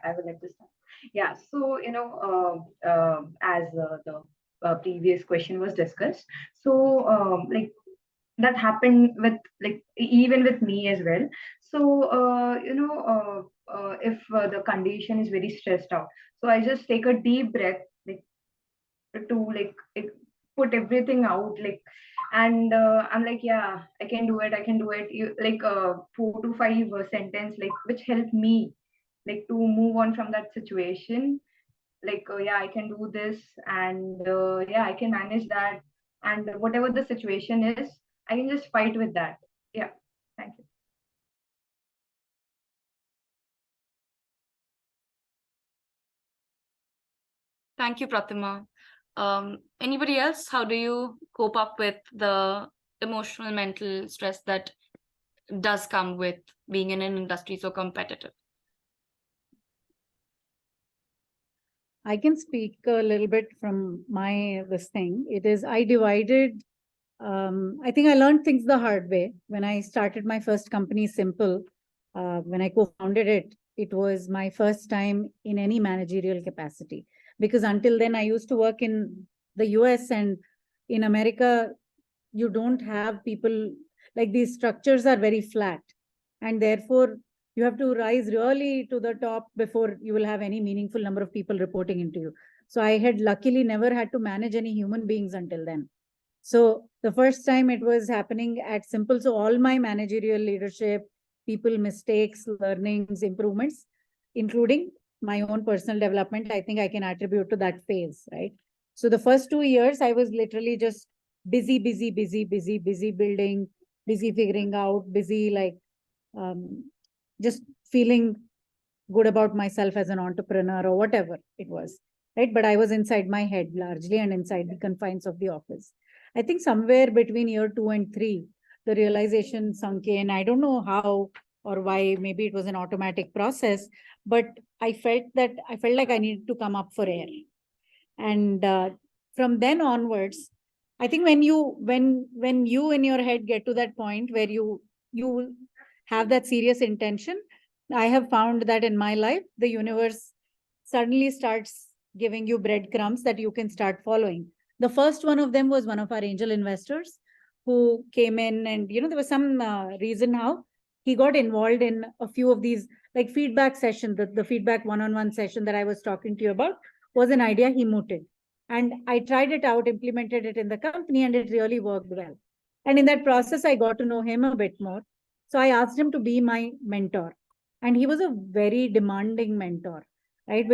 I would like to start. Yeah. So, as the previous question was discussed, so like that happened with even with me as well. So, if the condition is very stressed out, so I just take a deep breath, to put everything out, and I'm like, yeah, I can do it, you, 4 to 5 sentence, which helped me to move on from that situation. Yeah, I can do this, and yeah, I can manage that, and whatever the situation is, I can just fight with that. Yeah. Thank you. Thank you, Pratima. Anybody else? How do you cope up with the emotional, mental stress that does come with being in an industry so competitive? I can speak a little bit from this thing. It is, I divided, I think I learned things the hard way. When I started my first company, Simple, when I co-founded it, it was my first time in any managerial capacity. Because until then, I used to work in the US, and in America, you don't have people, like these structures are very flat. And therefore, you have to rise really to the top before you will have any meaningful number of people reporting into you. So I had luckily never had to manage any human beings until then. So the first time it was happening at Simple. So all my managerial leadership, people, mistakes, learnings, improvements, including my own personal development, I think I can attribute to that phase, right? So the first 2 years, I was literally just busy building, busy figuring out, busy just feeling good about myself as an entrepreneur or whatever it was, right? But I was inside my head largely and inside the confines of the office. I think somewhere between year 2 and 3, the realization sunk in. I don't know how or why, maybe it was an automatic process, but I felt like I needed to come up for air. And from then onwards, I think when you in your head get to that point where you have that serious intention, I have found that in my life, the universe suddenly starts giving you breadcrumbs that you can start following. The first one of them was one of our angel investors who came in, and there was some reason how he got involved in a few of these like feedback sessions. The feedback one-on-one session that I was talking to you about was an idea he mooted. And I tried it out, implemented it in the company, and it really worked well. And in that process, I got to know him a bit more. So I asked him to be my mentor. And he was a very demanding mentor, right?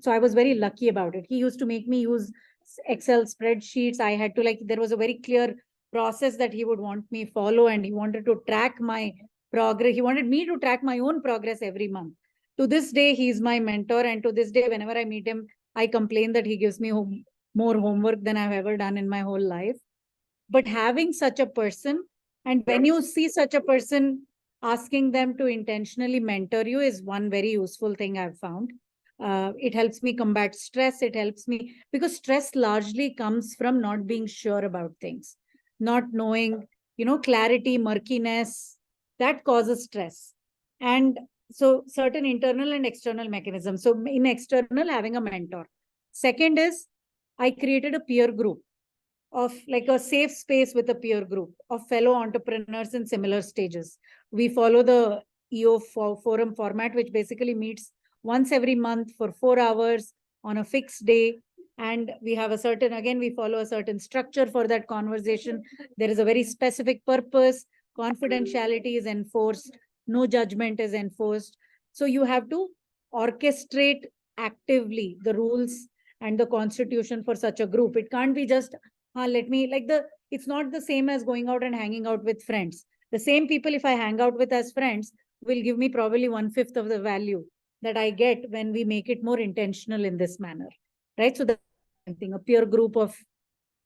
So I was very lucky about it. He used to make me use Excel spreadsheets. I had to there was a very clear process that he would want me follow, and he wanted to track my progress. He wanted me to track my own progress every month. To this day, he's my mentor. And to this day, whenever I meet him, I complain that he gives me more homework than I've ever done in my whole life. But having such a person, and when you see such a person, asking them to intentionally mentor you is one very useful thing I've found. It helps me combat stress. It helps me because stress largely comes from not being sure about things, not knowing, clarity, murkiness, that causes stress. And so certain internal and external mechanisms. So in external, having a mentor. Second is I created a peer group of like a safe space with a peer group of fellow entrepreneurs in similar stages. We follow the EO forum format, which basically meets once every month for 4 hours on a fixed day. And we have we follow a certain structure for that conversation. There is a very specific purpose. Confidentiality is enforced. No judgment is enforced. So you have to orchestrate actively the rules and the constitution for such a group. It can't be just, it's not the same as going out and hanging out with friends. The same people, if I hang out with as friends, will give me probably 1/5 of the value that I get when we make it more intentional in this manner, right? So that's something, a peer group of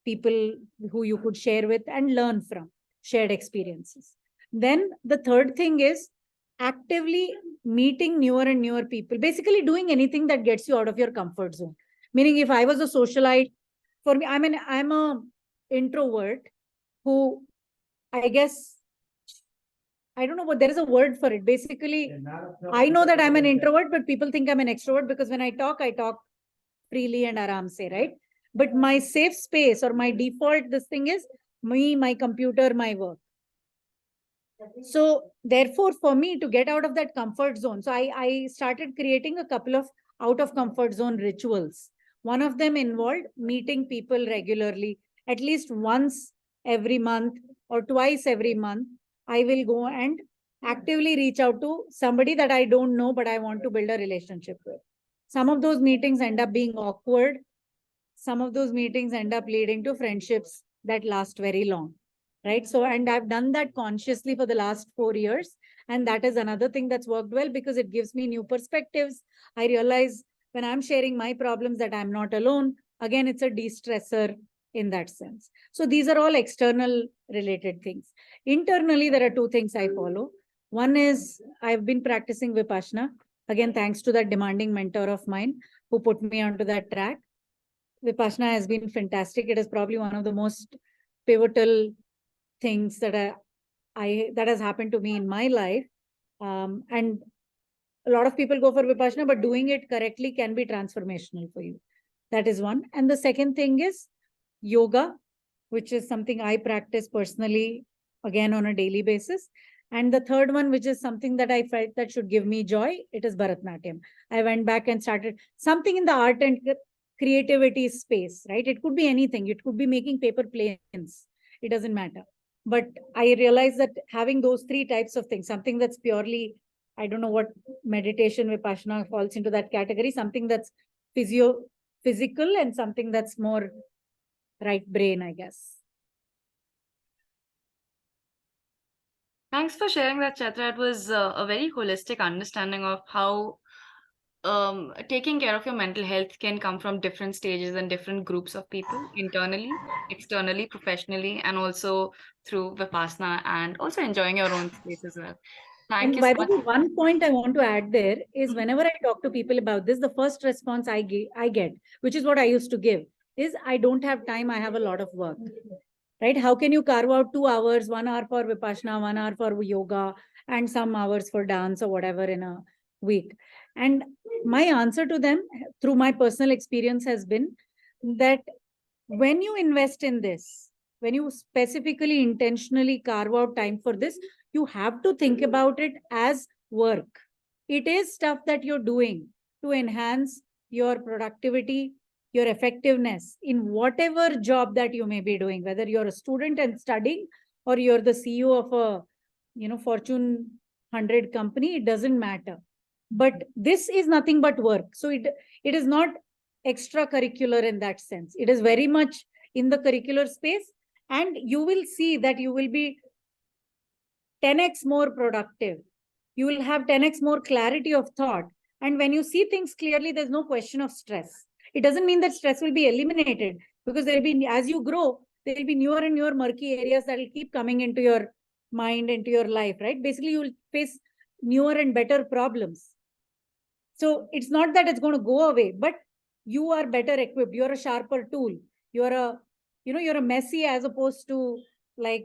people who you could share with and learn from, shared experiences. Then the third thing is actively meeting newer and newer people, basically doing anything that gets you out of your comfort zone. Meaning, if I was a socialite, for me, I'm a introvert who, I guess, I don't know what, there is a word for it. Basically, I know that I'm an introvert, but people think I'm an extrovert because when I talk freely and aram se, right? But my safe space or my default, this thing is me, my computer, my work. So therefore, for me to get out of that comfort zone, so I started creating a couple of out of comfort zone rituals. One of them involved meeting people regularly, at least once every month or twice every month. I will go and actively reach out to somebody that I don't know, but I want to build a relationship with. Some of those meetings end up being awkward. Some of those meetings end up leading to friendships that last very long. Right. So, and I've done that consciously for the last 4 years. And that is another thing that's worked well because it gives me new perspectives. I realize when I'm sharing my problems that I'm not alone. Again, it's a de-stressor in that sense. So these are all external related things. Internally, there are 2 things I follow. One is I've been practicing Vipassana. Again, thanks to that demanding mentor of mine who put me onto that track. Vipassana has been fantastic. It is probably one of the most pivotal things that that has happened to me in my life. And a lot of people go for Vipassana, but doing it correctly can be transformational for you. That is one. And the second thing is yoga, which is something I practice personally, again, on a daily basis. And the third one, which is something that I felt that should give me joy, it is Bharatanatyam. I went back and started something in the art and creativity space, right? It could be anything. It could be making paper planes. It doesn't matter. But I realized that having those 3 types of things, something that's purely, I don't know what meditation, Vipassana falls into that category, something that's physical and something that's more right brain, I guess. Thanks for sharing that, Chaitra. It was a very holistic understanding of how taking care of your mental health can come from different stages and different groups of people, internally, externally, professionally, and also through Vipassana, and also enjoying your own space as well. Thank And you by so the much. way, one point I want to add there is whenever I talk to people about this, the first response I get, which is what I used to give, is I don't have time, I have a lot of work. Right? How can you carve out 2 hours, 1 hour for Vipassana, 1 hour for yoga, and some hours for dance or whatever in a week? And my answer to them through my personal experience has been that when you invest in this, when you specifically intentionally carve out time for this, you have to think about it as work. It is stuff that you're doing to enhance your productivity, your effectiveness in whatever job that you may be doing, whether you're a student and studying or you're the CEO of a Fortune 100 company, it doesn't matter. But this is nothing but work. So it is not extracurricular in that sense. It is very much in the curricular space, and you will see that you will be 10x more productive. You will have 10x more clarity of thought. And when you see things clearly, there's no question of stress. It doesn't mean that stress will be eliminated, because there will be, as you grow, there will be newer and newer murky areas that will keep coming into your mind, into your life, right? Basically, you will face newer and better problems. So it's not that it's going to go away, but you are better equipped. You're a sharper tool. You're a Messi as opposed to like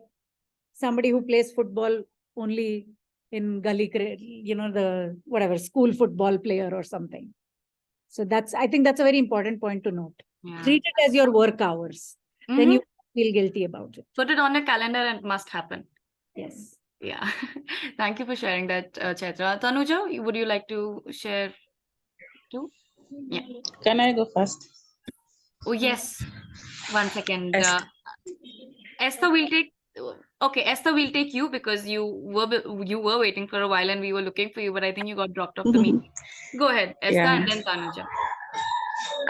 somebody who plays football only in gully, the whatever school football player or something. So I think that's a very important point to note. Yeah. Treat it as your work hours. Then you feel guilty about it. Put it on your calendar and it must happen. Yes. Yeah. Thank you for sharing that, Chaitra. Tanuja, would you like to share too? Yeah. Can I go first? Oh, yes. 1 second. Esther will take. Okay, Esther will take you because you were waiting for a while and we were looking for you, but I think you got dropped off the meeting. Go ahead, Esther, Yeah. and then Tanuja.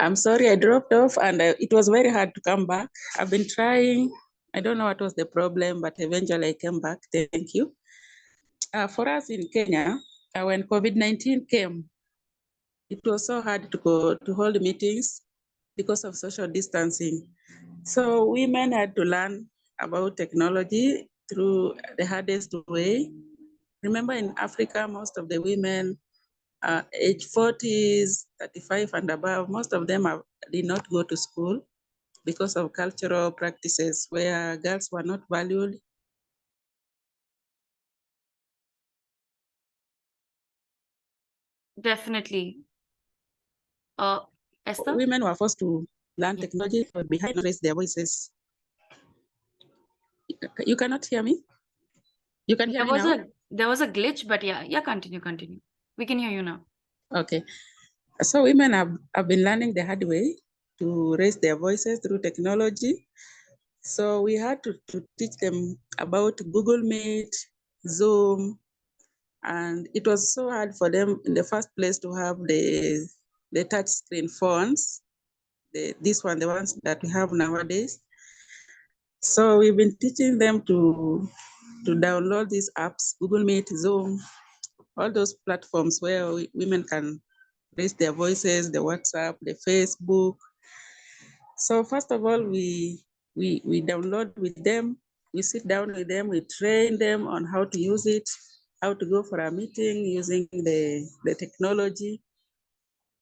I'm sorry I dropped off, and it was very hard to come back. I've been trying. I don't know what was the problem, but eventually I came back. Thank you. For us in Kenya, when COVID-19 came, it was so hard to hold meetings because of social distancing. So women had to learn about technology through the hardest way. Remember, in Africa, most of the women age 40s, 35 and above, most of them did not go to school because of cultural practices where girls were not valued. Definitely. Esther? Women were forced to learn technology behind raise their voices. You cannot hear me? You can hear me now? There was a glitch, but yeah, continue. We can hear you now. Okay. So women have been learning the hard way to raise their voices through technology. So we had to teach them about Google Meet, Zoom, and it was so hard for them in the first place to have the touch screen phones, the ones that we have nowadays. So we've been teaching them to download these apps, Google Meet, Zoom, all those platforms where women can raise their voices, the WhatsApp, the Facebook. So first of all, we download with them, we sit down with them, we train them on how to use it, how to go for a meeting using the technology.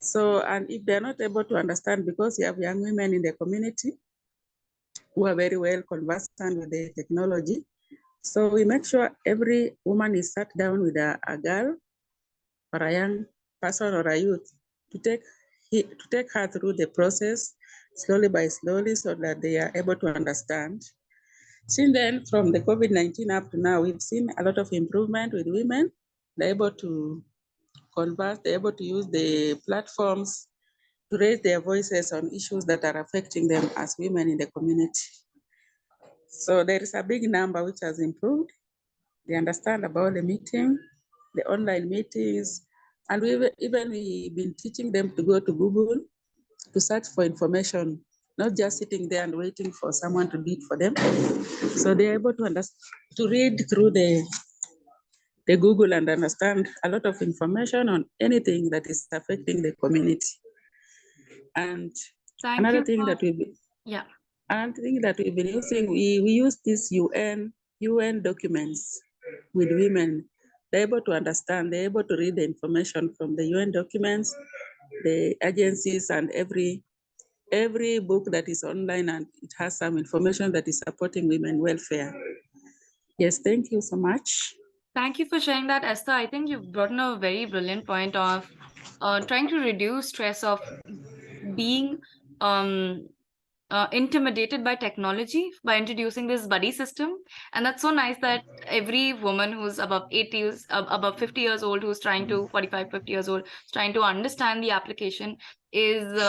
So, and if they're not able to understand, because you have young women in the community who are very well conversant with the technology, so we make sure every woman is sat down with a girl or a young person or a youth to take her through the process slowly by slowly so that they are able to understand. Since then, from the COVID-19 up to now, we've seen a lot of improvement with women. They're able to converse, they're able to use the platforms to raise their voices on issues that are affecting them as women in the community. So there is a big number which has improved. They understand about the meeting, the online meetings, and we've been teaching them to go to Google to search for information, not just sitting there and waiting for someone to do it for them. So they're able to read through the Google and understand a lot of information on anything that is affecting the community. And another thing that we've been using, we use these UN documents with women. They're able to understand, they're able to read the information from the UN documents, the agencies and every every book that is online and it has some information that is supporting women welfare. Yes, thank you so much. Thank you for sharing that, Esther. I think you've brought in a very brilliant point of trying to reduce stress of being intimidated by technology by introducing this buddy system. And that's so nice that every woman who's above 80 years, above 50 years old, who's trying to 45, 50 years old, trying to understand the application is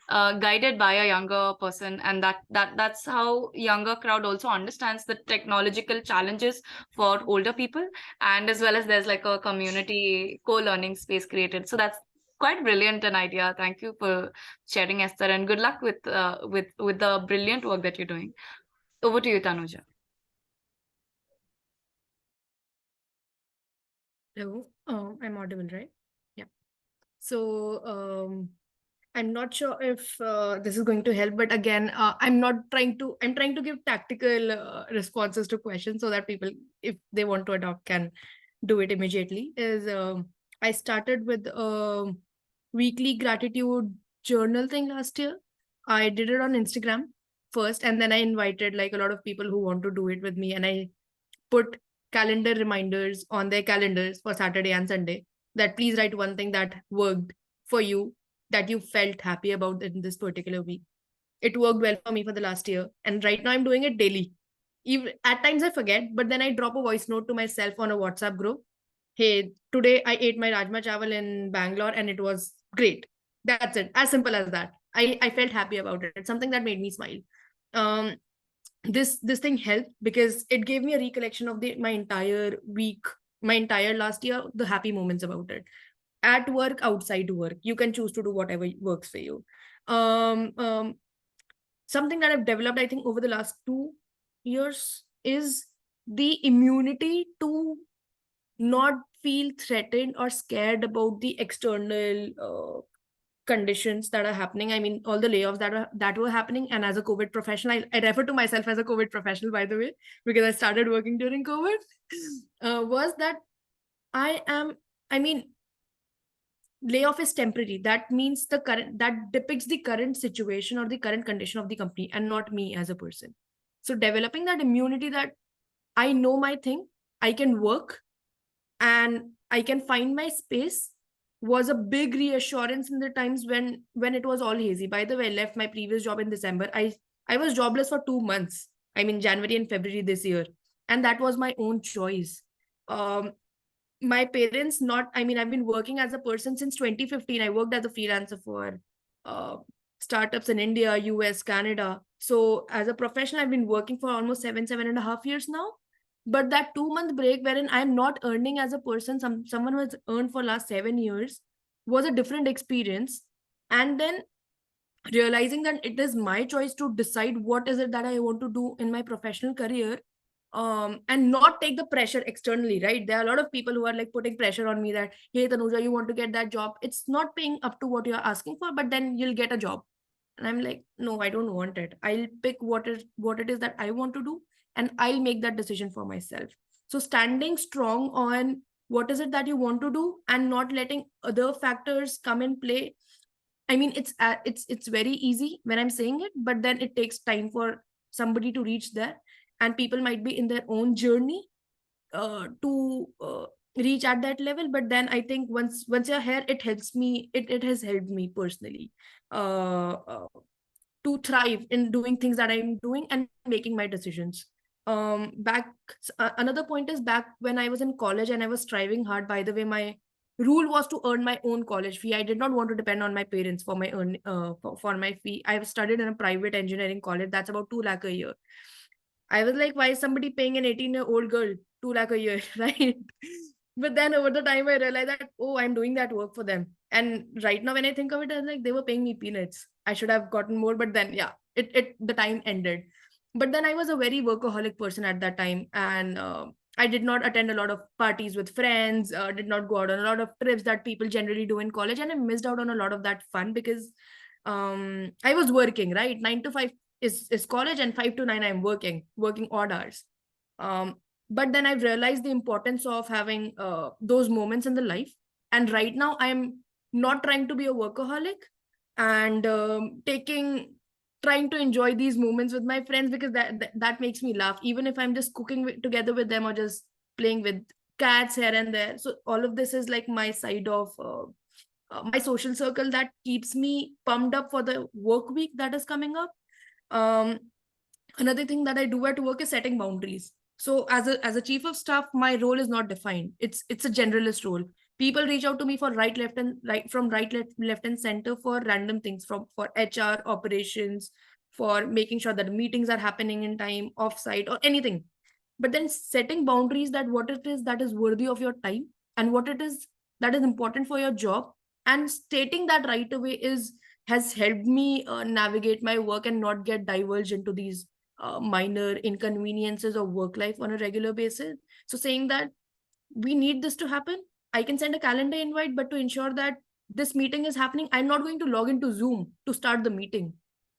guided by a younger person. And that's how younger crowd also understands the technological challenges for older people. And as well as there's like a community co-learning space created. So that's quite brilliant an idea. Thank you for sharing, Esther, and good luck with the brilliant work that you're doing. Over to you, Tanuja. Hello, I'm audible, right? Yeah. So I'm not sure if this is going to help, but again, I'm trying to give tactical responses to questions so that people, if they want to adopt, can do it immediately. I started with a weekly gratitude journal thing last year. I did it on Instagram first, and then I invited like a lot of people who want to do it with me, and I put calendar reminders on their calendars for Saturday and Sunday that please write one thing that worked for you, that you felt happy about in this particular week. It worked well for me for the last year, and right now I'm doing it daily. Even at times I forget, but then I drop a voice note to myself on a WhatsApp group. Hey, today I ate my rajma chawal in Bangalore and it was great. That's it. As simple as that. I felt happy about it. It's something that made me smile. Um, this thing helped because it gave me a recollection of my entire week, my entire last year, the happy moments about it. At work, outside work, you can choose to do whatever works for you. Something that I've developed, I think, over the last 2 years is the immunity to not feel threatened or scared about the external conditions that are happening. I mean, all the layoffs that were happening. And as a COVID professional, I refer to myself as a COVID professional, by the way, because I started working during COVID, was that I mean, layoff is temporary. That means that depicts the current situation or the current condition of the company and not me as a person. So developing that immunity that I know my thing, I can work and I can find my space was a big reassurance in the times when it was all hazy. By the way, I left my previous job in December. I was jobless for 2 months. I mean, January and February this year. And that was my own choice. My parents I've been working as a person since 2015. I worked as a freelancer for startups in India, US, Canada. So as a professional, I've been working for almost 7.5 years now. But that 2 month break wherein I'm not earning as a person, someone who has earned for last 7 years, was a different experience. And then realizing that it is my choice to decide what is it that I want to do in my professional career, and not take the pressure externally, right? There are a lot of people who are like putting pressure on me that, hey, Tanuja, you want to get that job. It's not paying up to what you're asking for, but then you'll get a job. And I'm like, no, I don't want it. I'll pick what it is that I want to do, and I'll make that decision for myself. So standing strong on what is it that you want to do and not letting other factors come in play. I mean, it's very easy when I'm saying it, but then it takes time for somebody to reach there, and people might be in their own journey to reach at that level. But then I think once you're here, it helps me. It has helped me personally to thrive in doing things that I'm doing and making my decisions. Another point is, back when I was in college and I was striving hard. By the way, my rule was to earn my own college fee. I did not want to depend on my parents for my for my fee. I've studied in a private engineering college. That's about 2 lakh a year. I was like, why is somebody paying an 18-year-old girl 2 lakh a year, right? But then over the time, I realized that, oh, I'm doing that work for them. And right now, when I think of it, I was like, they were paying me peanuts. I should have gotten more, but then, yeah, the time ended. But then I was a very workaholic person at that time. And I did not attend a lot of parties with friends, did not go out on a lot of trips that people generally do in college. And I missed out on a lot of that fun because I was working, right? 9 to 5 is college, and 5 to 9 I'm working odd hours. But then I've realized the importance of having those moments in the life. And right now I'm not trying to be a workaholic. and trying to enjoy these moments with my friends, because that makes me laugh, even if I'm just cooking together with them or just playing with cats here and there. So all of this is like my side of my social circle that keeps me pumped up for the work week that is coming up. Another thing that I do at work is setting boundaries. So as a chief of staff, my role is not defined. It's a generalist role. People reach out to me for right, left and center for random things, for HR operations, for making sure that meetings are happening in time, offsite, or anything. But then setting boundaries, that what it is that is worthy of your time and what it is that is important for your job, and stating that right away has helped me navigate my work and not get diverged into these minor inconveniences of work life on a regular basis. So saying that we need this to happen, I can send a calendar invite, but to ensure that this meeting is happening, I'm not going to log into Zoom to start the meeting.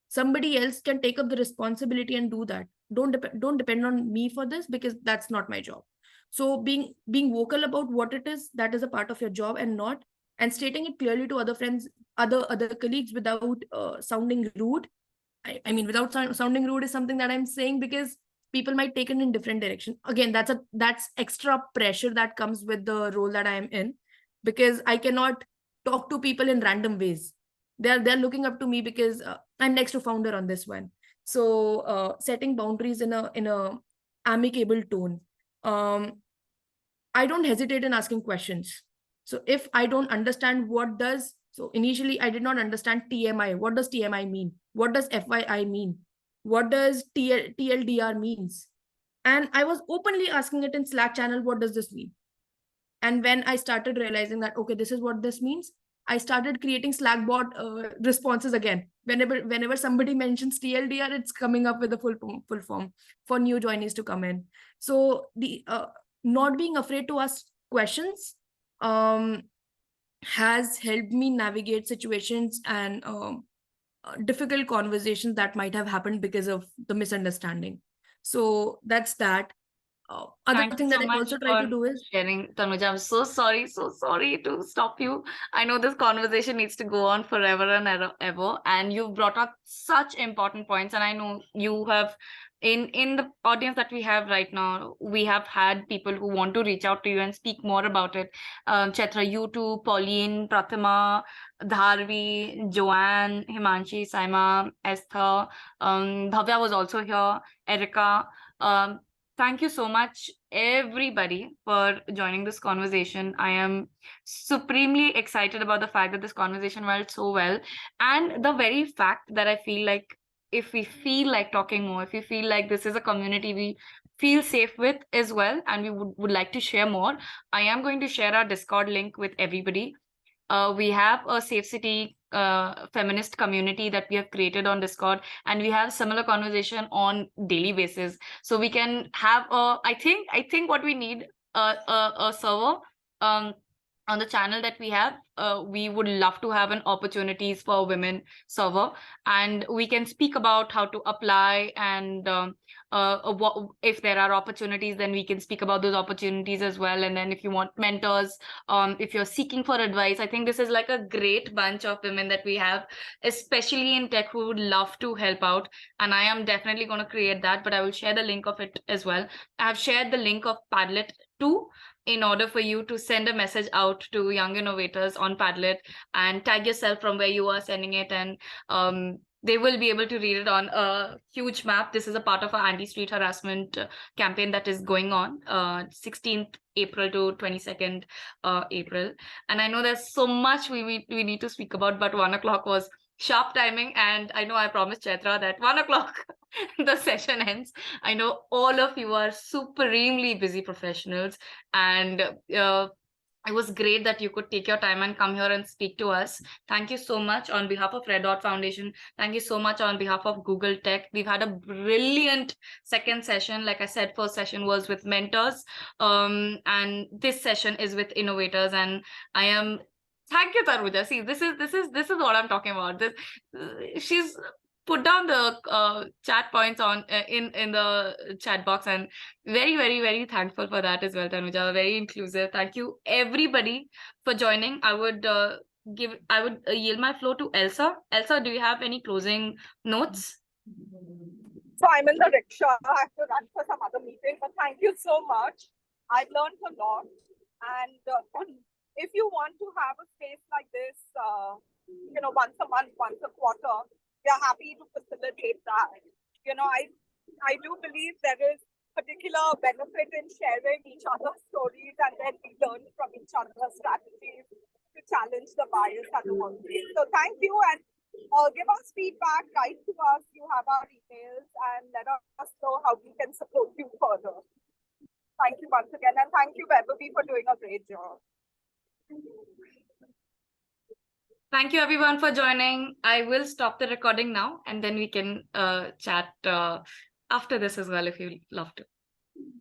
Somebody else can take up the responsibility and do that. Don't depend on me for this, because that's not my job. So being vocal about what it is that is a part of your job and not, and stating it clearly to other friends, other colleagues, without sounding rude. I mean, without sounding rude is something that I'm saying because people might take it in different direction. Again, that's extra pressure that comes with the role that I am in, because I cannot talk to people in random ways. They're looking up to me because I'm next to founder on this one. So setting boundaries in a amicable tone. I don't hesitate in asking questions. So if I don't understand so initially I did not understand TMI. What does TMI mean? What does FYI mean? What does TLDR means? And I was openly asking it in Slack channel, what does this mean? And when I started realizing that, okay, this is what this means, I started creating Slack bot responses again. Whenever somebody mentions TLDR, it's coming up with a full form for new joinees to come in. So the not being afraid to ask questions has helped me navigate situations and difficult conversations that might have happened because of the misunderstanding. So that's that. Other Thank you thing so that I much also try to for do is sharing, Tanuja. I'm so sorry to stop you. I know this conversation needs to go on forever and ever, and you've brought up such important points. And I know you have, in the audience that we have right now, we have had people who want to reach out to you and speak more about it. Chetra, you too, Pauline, Pratima, Dhari, Joanne, Himanshi, Saima, Esther, Bhavya was also here, Erica. Thank you so much, everybody, for joining this conversation. I am supremely excited about the fact that this conversation went so well. And the very fact that I feel like if we feel like talking more, if we feel like this is a community we feel safe with as well, and we would like to share more, I am going to share our Discord link with everybody. We have a Safe City feminist community that we have created on Discord, and we have similar conversation on daily basis. So we can have I think what we need a server on the channel that we have. We would love to have an opportunities for women server, and we can speak about how to apply and if there are opportunities, then we can speak about those opportunities as well. And then if you want mentors, if you're seeking for advice, I think this is like a great bunch of women that we have, especially in tech, who would love to help out. And I am definitely going to create that, but I will share the link of it as well. I have shared the link of Padlet too, in order for you to send a message out to young innovators on Padlet and tag yourself from where you are sending it, and they will be able to read it on a huge map. This is a part of our anti-street harassment campaign that is going on 16th April to 22nd April. And I know there's so much we need to speak about, but 1 o'clock was sharp timing, and I know I promised Chaitra that 1 o'clock the session ends. I know all of you are supremely busy professionals, and it was great that you could take your time and come here and speak to us. Thank you so much on behalf of Red Dot Foundation. Thank you so much on behalf of Google Tech. We've had a brilliant second session. Like I said, first session was with mentors, and this session is with innovators. And I am thank you, Taruja. See, this is what I'm talking about. She's put down the chat points on in the chat box, and very thankful for that as well, Tanuja. Very inclusive. Thank you everybody for joining. I would yield my floor to Elsa. Elsa, do you have any closing notes? So I'm in the rickshaw. I have to run for some other meeting, but thank you so much. I've learned a lot. And if you want to have a space like this, once a month, once a quarter, we are happy to facilitate that. I do believe there is particular benefit in sharing each other's stories, and then we learn from each other's strategies to challenge the bias at the workplace. So thank you, and give us feedback, write to us. You have our emails, and let us know how we can support you further. Thank you once again, and thank you, Weberby, for doing a great job. Thank you everyone for joining. I will stop the recording now, and then we can chat after this as well if you love to.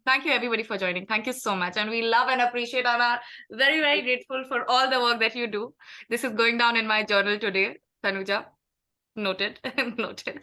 Thank you everybody for joining. Thank you so much. And we love and appreciate and are very, very grateful for all the work that you do. This is going down in my journal today, Tanuja. Noted. Noted.